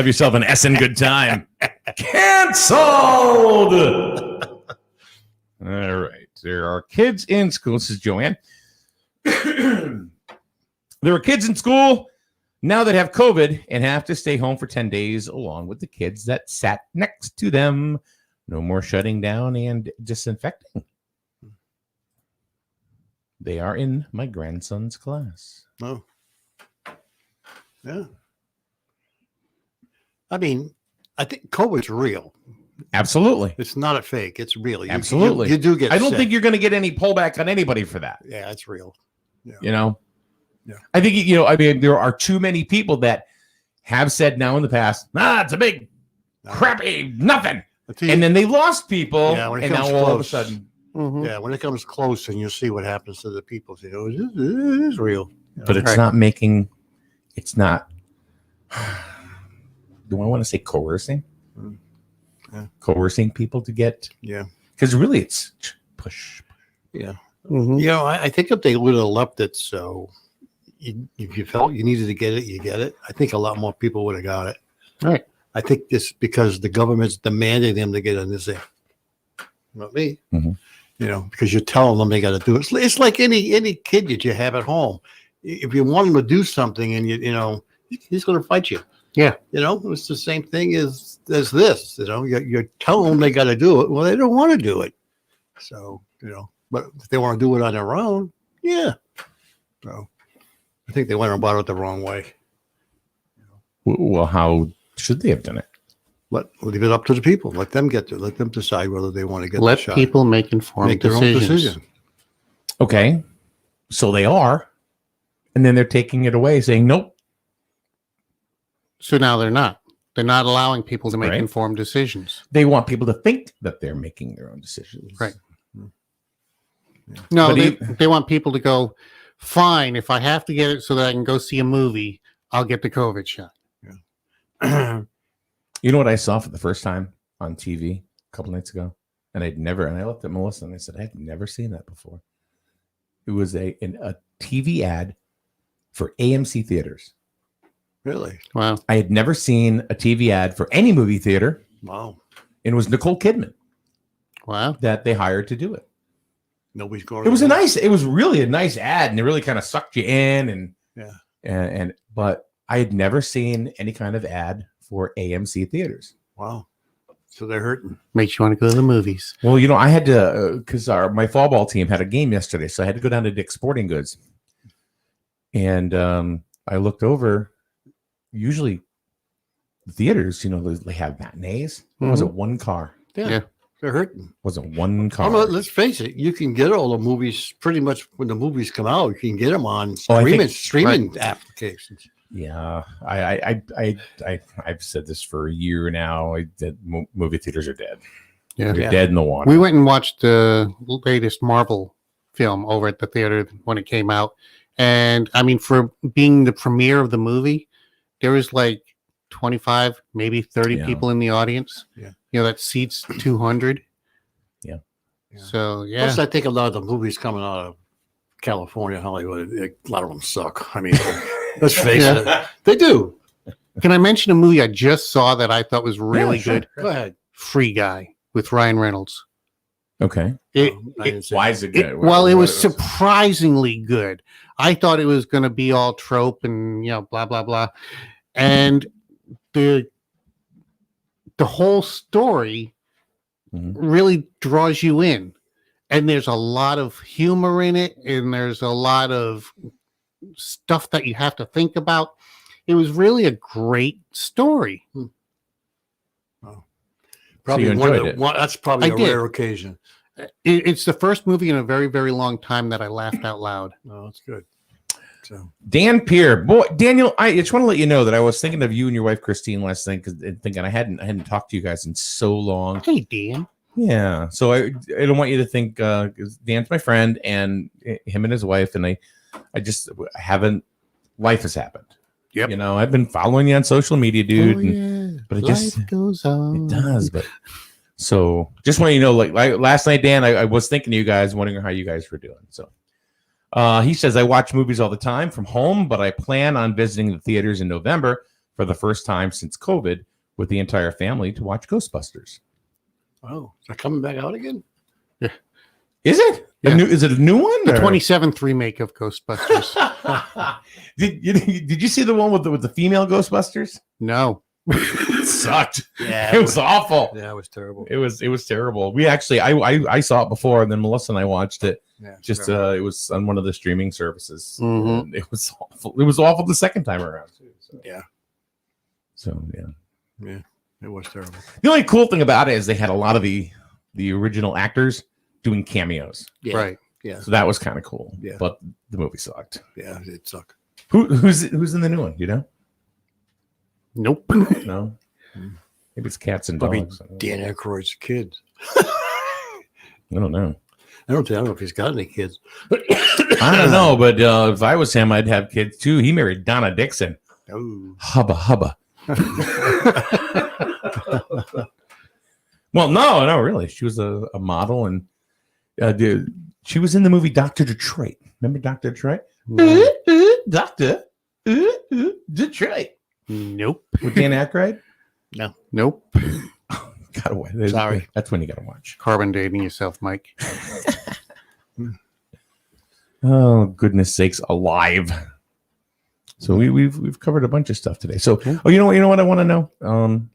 [SPEAKER 2] yourself an SN good time. Canceled. All right. There are kids in school. This is Joanne. There are kids in school now that have COVID and have to stay home for 10 days along with the kids that sat next to them. No more shutting down and disinfecting. They are in my grandson's class.
[SPEAKER 1] Oh. Yeah. I mean, I think COVID's real.
[SPEAKER 2] Absolutely.
[SPEAKER 1] It's not a fake. It's real.
[SPEAKER 2] Absolutely.
[SPEAKER 1] You do get
[SPEAKER 2] I don't
[SPEAKER 1] sick.
[SPEAKER 2] think you're going to get any pullback on anybody for that.
[SPEAKER 1] Yeah, it's real.
[SPEAKER 2] You know?
[SPEAKER 1] Yeah.
[SPEAKER 2] I think, I mean, there are too many people that have said now in the past, it's a big crappy nothing. And then they lost people.
[SPEAKER 1] Yeah, when it
[SPEAKER 2] and now
[SPEAKER 1] comes
[SPEAKER 2] all of a
[SPEAKER 1] close.
[SPEAKER 2] sudden.
[SPEAKER 3] Mhm.
[SPEAKER 1] Yeah, when it comes close and you see what happens to the people, you know, it is real.
[SPEAKER 2] But it's
[SPEAKER 3] Right.
[SPEAKER 2] not making, it's not, do I want to say coercing?
[SPEAKER 1] Yeah.
[SPEAKER 2] Coercing people to get,
[SPEAKER 1] Yeah.
[SPEAKER 2] because really it's push.
[SPEAKER 1] Yeah.
[SPEAKER 3] Mhm.
[SPEAKER 1] You know, I think if they would have left it so if you felt you needed to get it, you get it. I think a lot more people would have got it.
[SPEAKER 3] Right.
[SPEAKER 1] I think this because the government's demanding them to get in this thing. Not me.
[SPEAKER 2] Mhm.
[SPEAKER 1] You know, because you're telling them they got to do it. It's like any kid that you have at home. If you want him to do something and you know, he's going to fight you.
[SPEAKER 3] Yeah.
[SPEAKER 1] You know, it's the same thing as this. You know, you're telling them they got to do it. Well, they don't want to do it. So, you know, but if they want to do it on their own, yeah. So I think they went about it the wrong way.
[SPEAKER 2] Well, how should they have done it?
[SPEAKER 1] Leave it up to the people. Let them decide whether they want to get
[SPEAKER 3] Let
[SPEAKER 1] the shot.
[SPEAKER 3] people make informed
[SPEAKER 1] Make their
[SPEAKER 3] decisions.
[SPEAKER 1] own decision.
[SPEAKER 2] Okay. So they are. And then they're taking it away saying, nope.
[SPEAKER 3] So now they're not. They're not allowing people to make
[SPEAKER 2] Right.
[SPEAKER 3] informed decisions.
[SPEAKER 2] They want people to think that they're making their own decisions.
[SPEAKER 3] Right. No,
[SPEAKER 2] But
[SPEAKER 3] they want people to go, fine, if I have to get it so that I can go see a movie, I'll get the COVID shot.
[SPEAKER 2] You know what I saw for the first time on TV a couple nights ago? And I looked at Melissa and I said, I've never seen that before. It was a TV ad for AMC theaters.
[SPEAKER 1] Really?
[SPEAKER 3] Wow.
[SPEAKER 2] I had never seen a TV ad for any movie theater.
[SPEAKER 1] Wow.
[SPEAKER 2] And it was Nicole Kidman
[SPEAKER 3] Wow.
[SPEAKER 2] that they hired to do it.
[SPEAKER 1] Nobody's going.
[SPEAKER 2] It was really a nice ad, and it really kind of sucked you in. And
[SPEAKER 1] Yeah.
[SPEAKER 2] But I had never seen any kind of ad for AMC theaters.
[SPEAKER 1] Wow. So they're hurting.
[SPEAKER 3] Makes you want to go to the movies.
[SPEAKER 2] Well, I had to, because my fall ball team had a game yesterday, so I had to go down to Dick's Sporting Goods. And I looked over. Usually, the theaters, they have matinees. It wasn't one car.
[SPEAKER 3] Yeah.
[SPEAKER 1] They're hurting.
[SPEAKER 2] Wasn't one car.
[SPEAKER 1] Let's face it. You can get all the movies pretty much when the movies come out. You can get them on
[SPEAKER 2] Oh, I think-
[SPEAKER 1] streaming applications.
[SPEAKER 2] Yeah, I've said this for a year now. That movie theaters are dead.
[SPEAKER 3] Yeah.
[SPEAKER 2] They're
[SPEAKER 1] Yeah.
[SPEAKER 2] dead in the water.
[SPEAKER 3] We went and watched the latest Marvel film over at the theater when it came out. And I mean, for being the premiere of the movie, there was like 25, maybe 30
[SPEAKER 2] Yeah.
[SPEAKER 3] people in the audience.
[SPEAKER 1] Yeah.
[SPEAKER 3] That seats 200.
[SPEAKER 2] Yeah.
[SPEAKER 3] So, yeah.
[SPEAKER 1] Plus, I think a lot of the movies coming out of California, Hollywood, a lot of them suck. I mean, let's face it. They do.
[SPEAKER 3] Can I mention a movie I just saw that I thought was really
[SPEAKER 2] Yeah, sure.
[SPEAKER 3] good?
[SPEAKER 1] Go ahead.
[SPEAKER 3] Free Guy with Ryan Reynolds.
[SPEAKER 2] Okay.
[SPEAKER 3] It,
[SPEAKER 1] I didn't say
[SPEAKER 2] Why
[SPEAKER 1] that.
[SPEAKER 2] is it good?
[SPEAKER 3] it was surprisingly good. I thought it was going to be all trope and blah blah blah, and the whole story
[SPEAKER 2] Mhm.
[SPEAKER 3] really draws you in, and there's a lot of humor in it, and there's a lot of stuff that you have to think about. It was really a great story.
[SPEAKER 1] Probably
[SPEAKER 2] you enjoyed it.
[SPEAKER 1] That's probably
[SPEAKER 3] I
[SPEAKER 1] a
[SPEAKER 3] did.
[SPEAKER 1] rare occasion.
[SPEAKER 3] It's the first movie in a very very long time that I laughed out loud.
[SPEAKER 1] No, that's good. So
[SPEAKER 2] Dan Peer, boy, Daniel. I just want to let you know that I was thinking of you and your wife Christine last night because thinking I hadn't talked to you guys in so long.
[SPEAKER 3] Hey Dan.
[SPEAKER 2] Yeah, so I don't want you to think 'cause Dan's my friend and him and his wife, and I just haven't. Life has happened.
[SPEAKER 3] Yep.
[SPEAKER 2] I've been following you on social media, dude.
[SPEAKER 3] Oh,
[SPEAKER 2] and-
[SPEAKER 3] yeah.
[SPEAKER 2] but it
[SPEAKER 3] Life
[SPEAKER 2] just
[SPEAKER 3] goes on.
[SPEAKER 2] it does. But So just want you to know, like last night, Dan, I was thinking of you guys, wondering how you guys were doing. So he says, I watch movies all the time from home, but I plan on visiting the theaters in November for the first time since COVID with the entire family to watch Ghostbusters.
[SPEAKER 1] Oh, is that coming back out again?
[SPEAKER 2] Is it?
[SPEAKER 3] Yeah.
[SPEAKER 2] Is it a new one?
[SPEAKER 3] The
[SPEAKER 2] or-
[SPEAKER 3] 27th remake of Ghostbusters.
[SPEAKER 2] did you see the one with the female Ghostbusters?
[SPEAKER 3] No.
[SPEAKER 2] It sucked.
[SPEAKER 1] Yeah,
[SPEAKER 2] It was awful.
[SPEAKER 1] Yeah, it was terrible.
[SPEAKER 2] It was terrible. We actually I saw it before, and then Melissa and I watched it.
[SPEAKER 1] Yeah,
[SPEAKER 2] Just
[SPEAKER 1] terrible.
[SPEAKER 2] it was on one of the streaming services.
[SPEAKER 3] Mhm.
[SPEAKER 2] And it was awful. It was awful the second time around too. So,
[SPEAKER 1] Yeah.
[SPEAKER 2] yeah.
[SPEAKER 1] It was terrible.
[SPEAKER 2] The only cool thing about it is they had a lot of the original actors doing cameos.
[SPEAKER 1] Yeah.
[SPEAKER 3] Right.
[SPEAKER 1] Yeah.
[SPEAKER 2] So that was kind of cool.
[SPEAKER 1] Yeah.
[SPEAKER 2] But the movie sucked.
[SPEAKER 1] Yeah, it sucked.
[SPEAKER 2] Who's in the new one? You know?
[SPEAKER 3] Nope.
[SPEAKER 2] No. Maybe it's cats and
[SPEAKER 1] Probably
[SPEAKER 2] dogs.
[SPEAKER 1] Dan Aykroyd's kid.
[SPEAKER 2] I don't know.
[SPEAKER 1] I don't know if he's got any kids.
[SPEAKER 2] I don't know, but if I was him, I'd have kids too. He married Donna Dixon.
[SPEAKER 1] Oh.
[SPEAKER 2] Hubba hubba. Well, no, really. She was a model, and she was in the movie Dr. Detroit. Remember Dr. Detroit? Doctor Detroit
[SPEAKER 3] Nope.
[SPEAKER 2] with Dan Aykroyd.
[SPEAKER 3] Nope.
[SPEAKER 2] Gotta watch.
[SPEAKER 1] Sorry.
[SPEAKER 2] That's when you gotta watch.
[SPEAKER 3] Carbon dating yourself, Mike.
[SPEAKER 2] Oh goodness sakes, alive! So we've covered a bunch of stuff today. So you know what I want to know.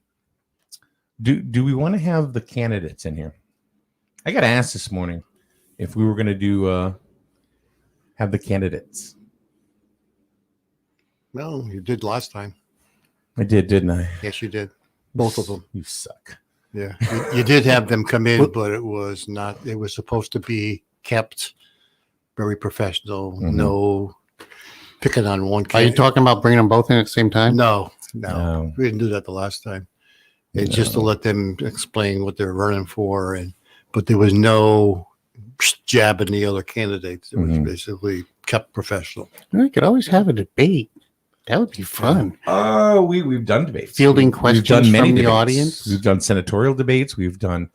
[SPEAKER 2] Do we want to have the candidates in here? I got asked this morning if we were going to do have the candidates.
[SPEAKER 1] Well, you did last time.
[SPEAKER 2] I did, didn't I?
[SPEAKER 1] Yes, you did. Both of them.
[SPEAKER 2] You suck.
[SPEAKER 1] Yeah. You did have them come in, but it was not, it was supposed to be kept very professional.
[SPEAKER 2] Mhm.
[SPEAKER 1] No picking on one
[SPEAKER 3] Are you
[SPEAKER 1] candidate.
[SPEAKER 3] talking about bringing them both in at the same time?
[SPEAKER 1] No.
[SPEAKER 2] No.
[SPEAKER 1] We didn't do that the last time. It's just to let them explain what they're running for, but there was no jabbing the other candidates. It was
[SPEAKER 2] Mhm.
[SPEAKER 1] basically kept professional.
[SPEAKER 3] We could always have a debate. That would be fun.
[SPEAKER 2] Oh, we've done debates.
[SPEAKER 3] Fielding
[SPEAKER 2] We've
[SPEAKER 3] questions
[SPEAKER 2] done many
[SPEAKER 3] from the
[SPEAKER 2] debates.
[SPEAKER 3] audience.
[SPEAKER 2] We've done senatorial debates. We've done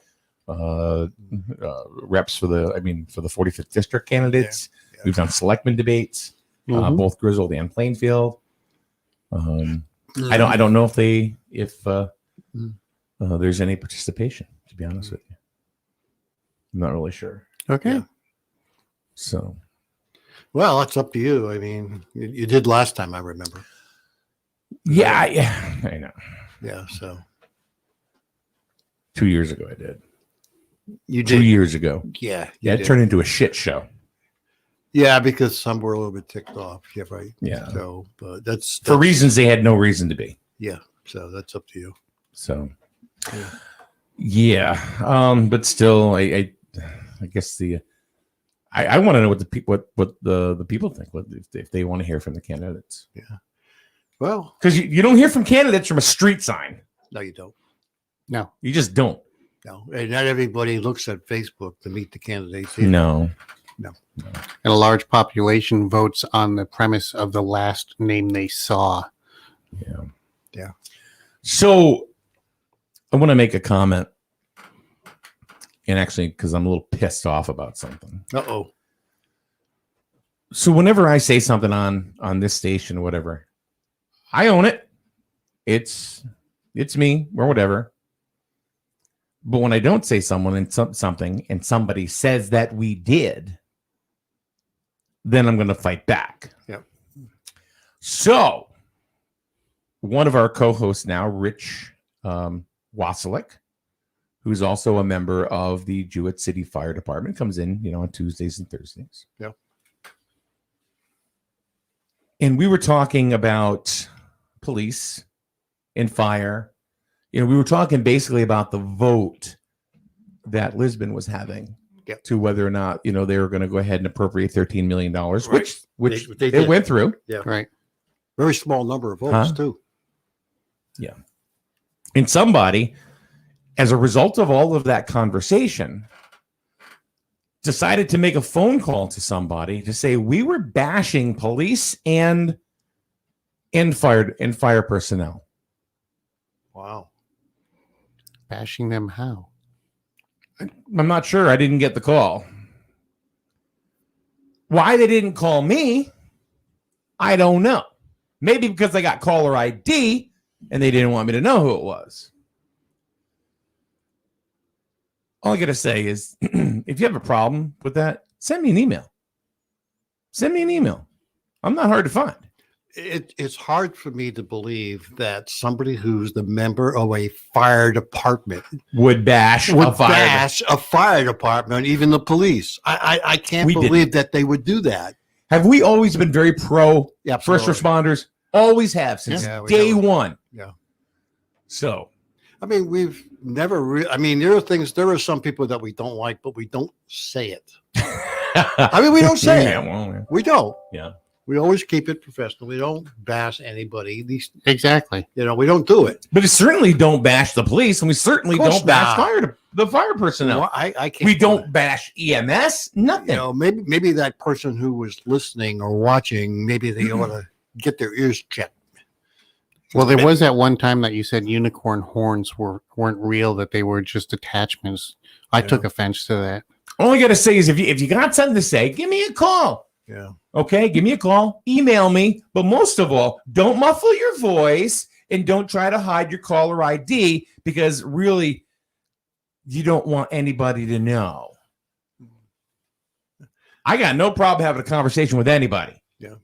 [SPEAKER 2] reps for the 45th district candidates.
[SPEAKER 1] Yeah.
[SPEAKER 2] We've done selectmen debates,
[SPEAKER 3] Mhm.
[SPEAKER 2] both Griswold and Plainfield. I don't know if there's any participation, to be honest with you. I'm not really sure.
[SPEAKER 3] Okay.
[SPEAKER 1] Yeah.
[SPEAKER 2] So
[SPEAKER 1] Well, that's up to you. I mean, you did last time, I remember.
[SPEAKER 2] yeah, I know.
[SPEAKER 1] Yeah. So
[SPEAKER 2] 2 years ago I did.
[SPEAKER 1] you
[SPEAKER 2] 2
[SPEAKER 1] did.
[SPEAKER 2] years ago.
[SPEAKER 1] Yeah. you
[SPEAKER 2] Yeah, it
[SPEAKER 1] did.
[SPEAKER 2] turned into a shit show.
[SPEAKER 1] Yeah, because some were a little bit ticked off. Yeah, right.
[SPEAKER 2] Yeah.
[SPEAKER 1] So, but that's
[SPEAKER 2] For reasons they had no reason to be.
[SPEAKER 1] Yeah. So that's up to you.
[SPEAKER 2] So
[SPEAKER 1] Yeah.
[SPEAKER 2] yeah. But still I guess I want to know what the people think, if they want to hear from the candidates.
[SPEAKER 1] Well,
[SPEAKER 2] Because you don't hear from candidates from a street sign.
[SPEAKER 1] no, you don't.
[SPEAKER 3] No.
[SPEAKER 2] You just don't.
[SPEAKER 1] No, and not everybody looks at Facebook to meet the candidates. either.
[SPEAKER 2] No.
[SPEAKER 3] And a large population votes on the premise of the last name they saw.
[SPEAKER 2] Yeah.
[SPEAKER 1] Yeah.
[SPEAKER 2] So I want to make a comment. And actually, because I'm a little pissed off about something.
[SPEAKER 1] Uh-oh.
[SPEAKER 2] So whenever I say something on this station or whatever, I own it. It's me or whatever. But when I don't say something and somebody says that we did, then I'm going to fight back.
[SPEAKER 1] Yep.
[SPEAKER 2] So one of our co-hosts now, Rich Wasilick, who's also a member of the Jewett City Fire Department, comes in, on Tuesdays and Thursdays.
[SPEAKER 1] Yeah.
[SPEAKER 2] And we were talking about police and fire. We were talking basically about the vote that Lisbon was having
[SPEAKER 1] Yep.
[SPEAKER 2] to whether or not, they were going to go ahead and appropriate $13 million, which
[SPEAKER 1] They
[SPEAKER 2] it
[SPEAKER 1] did.
[SPEAKER 2] went through.
[SPEAKER 3] Right.
[SPEAKER 1] Very small number of votes,
[SPEAKER 2] Huh?
[SPEAKER 1] too.
[SPEAKER 2] And somebody, as a result of all of that conversation, decided to make a phone call to somebody to say we were bashing police and fire personnel.
[SPEAKER 1] Wow.
[SPEAKER 3] Bashing them how?
[SPEAKER 2] I'm not sure. I didn't get the call. Why they didn't call me, I don't know. Maybe because I got caller ID and they didn't want me to know who it was. All I got to say is if you have a problem with that, send me an email. Send me an email. I'm not hard to find.
[SPEAKER 1] It's hard for me to believe that somebody who's the member of a fire department
[SPEAKER 2] Would bash
[SPEAKER 1] would
[SPEAKER 2] a fire.
[SPEAKER 1] bash a fire department, even the police. I can't
[SPEAKER 2] We
[SPEAKER 1] believe that they would do that.
[SPEAKER 2] Have we always been very pro
[SPEAKER 1] Yeah,
[SPEAKER 2] first
[SPEAKER 1] absolutely.
[SPEAKER 2] responders? Always have since
[SPEAKER 1] Yeah, we
[SPEAKER 2] day
[SPEAKER 1] have.
[SPEAKER 2] one.
[SPEAKER 1] Yeah.
[SPEAKER 2] So
[SPEAKER 1] I mean, we've never I mean, there are some people that we don't like, but we don't say it. I mean, we don't say
[SPEAKER 2] yeah,
[SPEAKER 1] it.
[SPEAKER 2] well, yeah.
[SPEAKER 1] We don't.
[SPEAKER 2] Yeah.
[SPEAKER 1] We always keep it professional. We don't bash anybody. At least,
[SPEAKER 3] Exactly.
[SPEAKER 1] we don't do it.
[SPEAKER 2] But we certainly don't bash the police, and we certainly
[SPEAKER 1] Of course
[SPEAKER 2] don't bash
[SPEAKER 1] not.
[SPEAKER 2] the fire personnel.
[SPEAKER 1] Well, I can't.
[SPEAKER 2] We
[SPEAKER 1] do
[SPEAKER 2] don't
[SPEAKER 1] it.
[SPEAKER 2] bash EMS. Nothing.
[SPEAKER 1] Maybe that person who was listening or watching, maybe they ought to get their ears checked.
[SPEAKER 3] Well, there was that one time that you said unicorn horns weren't real; that they were just attachments. I
[SPEAKER 1] Yeah.
[SPEAKER 3] took offense to that.
[SPEAKER 2] All I got to say is if you got something to say, give me a call.
[SPEAKER 1] Yeah.
[SPEAKER 2] Okay, give me a call, email me, but most of all, don't muffle your voice and don't try to hide your caller ID because really you don't want anybody to know. I got no problem having a conversation with anybody.
[SPEAKER 1] Yeah.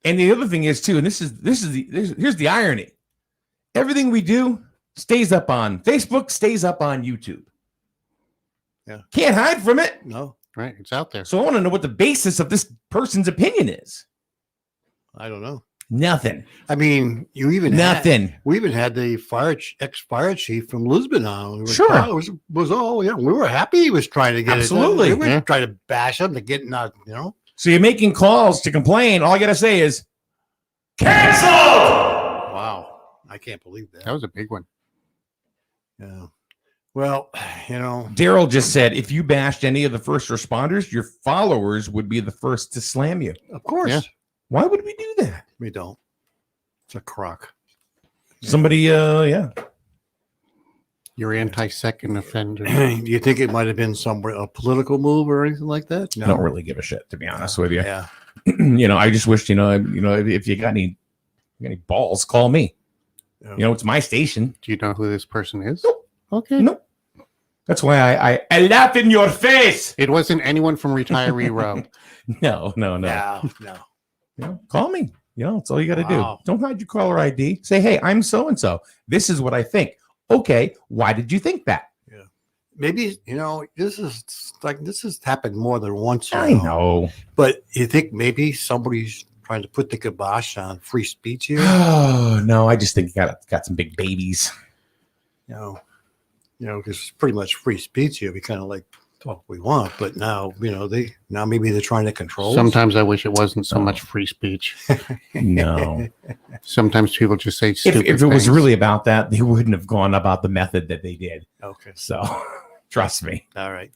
[SPEAKER 2] And the other thing is too, and here's the irony. Everything we do stays up on Facebook, stays up on YouTube.
[SPEAKER 1] Yeah.
[SPEAKER 2] Can't hide from it.
[SPEAKER 1] No,
[SPEAKER 3] Right? It's out there.
[SPEAKER 2] So I want to know what the basis of this person's opinion is.
[SPEAKER 1] I don't know.
[SPEAKER 2] Nothing.
[SPEAKER 1] I mean, we even had the ex-fire chief from Lisbon on.
[SPEAKER 2] Sure.
[SPEAKER 1] It was all, we were happy he was trying to get
[SPEAKER 2] Absolutely.
[SPEAKER 1] it. We
[SPEAKER 3] Yeah.
[SPEAKER 1] were trying to bash him to get not,
[SPEAKER 2] So you're making calls to complain. All I got to say is cancel.
[SPEAKER 1] Wow. I can't believe that.
[SPEAKER 3] That was a big one.
[SPEAKER 1] Yeah. Well,
[SPEAKER 2] Daryl just said if you bashed any of the first responders, your followers would be the first to slam you.
[SPEAKER 1] of course,
[SPEAKER 3] Yeah.
[SPEAKER 2] Why would we do that?
[SPEAKER 1] we don't. It's a crock.
[SPEAKER 2] Somebody, yeah.
[SPEAKER 3] Your anti-second offender.
[SPEAKER 1] Do you think it might have been a political move or anything like that?
[SPEAKER 2] I don't really give a shit, to be honest with you.
[SPEAKER 1] Yeah.
[SPEAKER 2] I just wish, if you got any balls, call me.
[SPEAKER 1] Yeah.
[SPEAKER 2] It's my station.
[SPEAKER 3] Do you know who this person is?
[SPEAKER 2] Nope.
[SPEAKER 3] Okay.
[SPEAKER 2] Nope. That's why I laugh in your face.
[SPEAKER 3] It wasn't anyone from Retiree Row.
[SPEAKER 2] No.
[SPEAKER 1] No.
[SPEAKER 2] Call me. That's all you got to
[SPEAKER 1] Wow.
[SPEAKER 2] do. Don't hide your caller ID. Say, hey, I'm so and so. This is what I think. Okay, why did you think that?
[SPEAKER 1] Maybe this has happened more than once.
[SPEAKER 2] I know.
[SPEAKER 1] But you think maybe somebody's trying to put the kibosh on free speech here?
[SPEAKER 2] Oh no, I just think you got some big babies.
[SPEAKER 1] Because it's pretty much free speech here. We kind of talk we want, but now maybe they're trying to control us.
[SPEAKER 3] Sometimes I wish it wasn't so much free speech.
[SPEAKER 2] No.
[SPEAKER 3] Sometimes people just say
[SPEAKER 2] if
[SPEAKER 3] stupid
[SPEAKER 2] it was
[SPEAKER 3] things.
[SPEAKER 2] really about that, they wouldn't have gone about the method that they did.
[SPEAKER 1] Okay.
[SPEAKER 2] So trust me.
[SPEAKER 1] All right.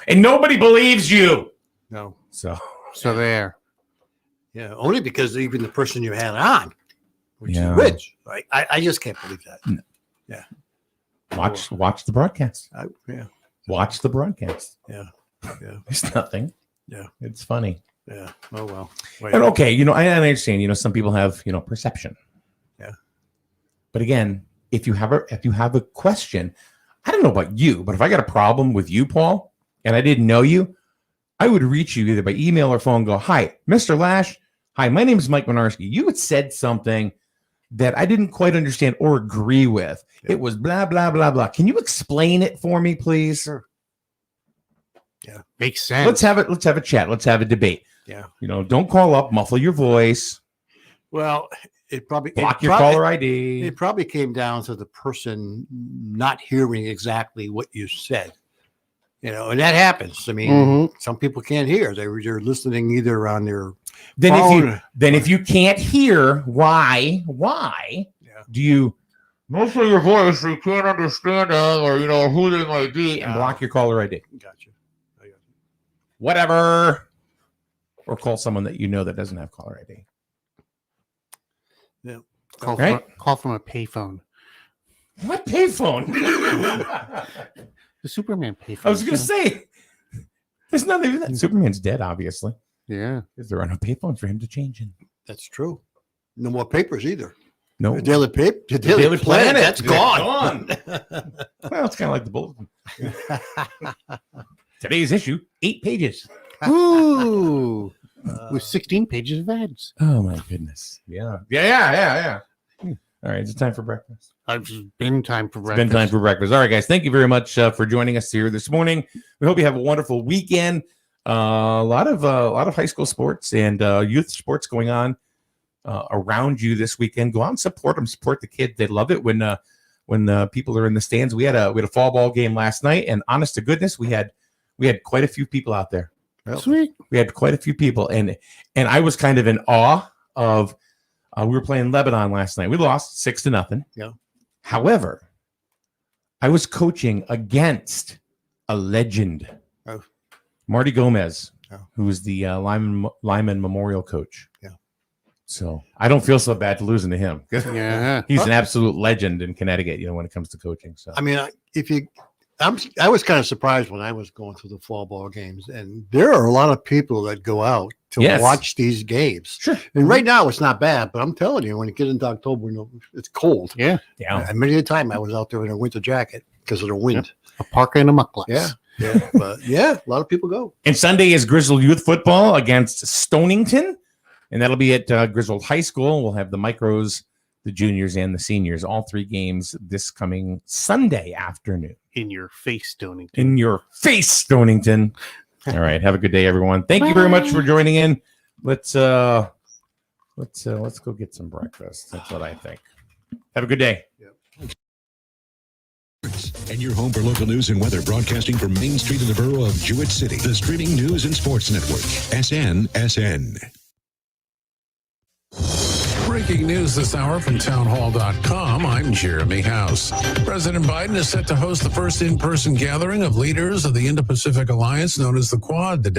[SPEAKER 2] And nobody believes you.
[SPEAKER 1] No.
[SPEAKER 2] So
[SPEAKER 3] So there.
[SPEAKER 1] Yeah. Only because even the person you had on, which
[SPEAKER 2] Yeah.
[SPEAKER 1] is Rich, right? I just can't believe that.
[SPEAKER 2] watch the broadcast.
[SPEAKER 1] Yeah.
[SPEAKER 2] Watch the broadcast.
[SPEAKER 1] Yeah. Yeah.
[SPEAKER 2] There's nothing.
[SPEAKER 1] Yeah.
[SPEAKER 2] It's funny.
[SPEAKER 1] Yeah. Oh well. Wait.
[SPEAKER 2] And okay, I understand, some people have, perception.
[SPEAKER 1] Yeah.
[SPEAKER 2] But again, if you have a question, I don't know about you, but if I got a problem with you, Paul, and I didn't know you, I would reach you either by email or phone, go, hi, Mr. Lash. Hi, my name is Mike Minarski. You had said something that I didn't quite understand or agree with.
[SPEAKER 1] Yeah.
[SPEAKER 2] It was blah, blah, blah, blah. Can you explain it for me, please?
[SPEAKER 1] Sure. Yeah.
[SPEAKER 3] Makes sense.
[SPEAKER 2] Let's have a chat. Let's have a debate.
[SPEAKER 1] Yeah.
[SPEAKER 2] Don't call up, muffle your voice,
[SPEAKER 1] Well, it probably
[SPEAKER 2] block your caller ID.
[SPEAKER 1] It probably came down to the person not hearing exactly what you said. And that happens. I mean,
[SPEAKER 3] Mhm.
[SPEAKER 1] some people can't hear. They're listening either on their
[SPEAKER 2] Then
[SPEAKER 1] phone.
[SPEAKER 2] if you can't hear, why
[SPEAKER 1] Yeah.
[SPEAKER 2] do you muffle your voice so you can't understand them or who they might be and
[SPEAKER 1] Yeah.
[SPEAKER 2] block your caller ID?
[SPEAKER 1] Gotcha. I got you.
[SPEAKER 2] Whatever. Or call someone that that doesn't have caller ID.
[SPEAKER 3] Call,
[SPEAKER 2] Right?
[SPEAKER 3] call from a payphone.
[SPEAKER 2] What payphone?
[SPEAKER 3] The Superman payphone.
[SPEAKER 2] I was going to say, there's nothing even that. Superman's dead, obviously.
[SPEAKER 3] Yeah.
[SPEAKER 2] Because there are no payphones for him to change in.
[SPEAKER 1] That's true. No more papers either.
[SPEAKER 2] No.
[SPEAKER 1] The Daily Paper, the Daily Planet, that's gone.
[SPEAKER 2] Well, it's kind of like the bulletin. Today's issue, 8 pages.
[SPEAKER 3] Ooh. With 16 pages of ads.
[SPEAKER 2] Oh, my goodness. Yeah. All right, it's time for breakfast.
[SPEAKER 3] It's been time for
[SPEAKER 2] It's
[SPEAKER 3] breakfast.
[SPEAKER 2] been time for breakfast. All right, guys. Thank you very much for joining us here this morning. We hope you have a wonderful weekend. A lot of high school sports and youth sports going on around you this weekend. Go out and support them. Support the kids. They love it when people are in the stands. We had a fall ball game last night, and honest to goodness, we had quite a few people out there.
[SPEAKER 3] Sweet.
[SPEAKER 2] We had quite a few people, and I was kind of in awe of. We were playing Lebanon last night. We lost 6-0.
[SPEAKER 1] Yeah.
[SPEAKER 2] However, I was coaching against a legend, Marty Gomez, who is the Lyman Memorial coach.
[SPEAKER 1] Yeah.
[SPEAKER 2] So I don't feel so bad losing to him.
[SPEAKER 3] Yeah.
[SPEAKER 2] He's an absolute legend in Connecticut, when it comes to coaching. So
[SPEAKER 1] I mean, I was kind of surprised when I was going through the fall ball games, and there are a lot of people that go out to
[SPEAKER 2] Yes.
[SPEAKER 1] watch these games.
[SPEAKER 2] Sure.
[SPEAKER 1] And right now it's not bad, but I'm telling you, when you get into October, it's cold.
[SPEAKER 3] Yeah.
[SPEAKER 1] And many a time I was out there in a winter jacket because of the wind.
[SPEAKER 3] A parka and a mucklucks.
[SPEAKER 1] Yeah. Yeah. But yeah, a lot of people go.
[SPEAKER 2] And Sunday is Grizzled Youth Football against Stonington, and that'll be at Grizzled High School. We'll have the micros, the juniors, and the seniors, all 3 games this coming Sunday afternoon.
[SPEAKER 3] In your face, Stonington.
[SPEAKER 2] In your face, Stonington. All right, have a good day, everyone. Thank you very much for joining in. Let's go get some breakfast. That's what I think. Have a good day.
[SPEAKER 4] And your home for local news and weather, broadcasting from Main Street in the borough of Jewett City. The streaming news and sports network, SNSN.
[SPEAKER 5] Breaking news this hour from townhall.com. I'm Jeremy House. President Biden is set to host the first in-person gathering of leaders of the Indo-Pacific Alliance known as the Quad today.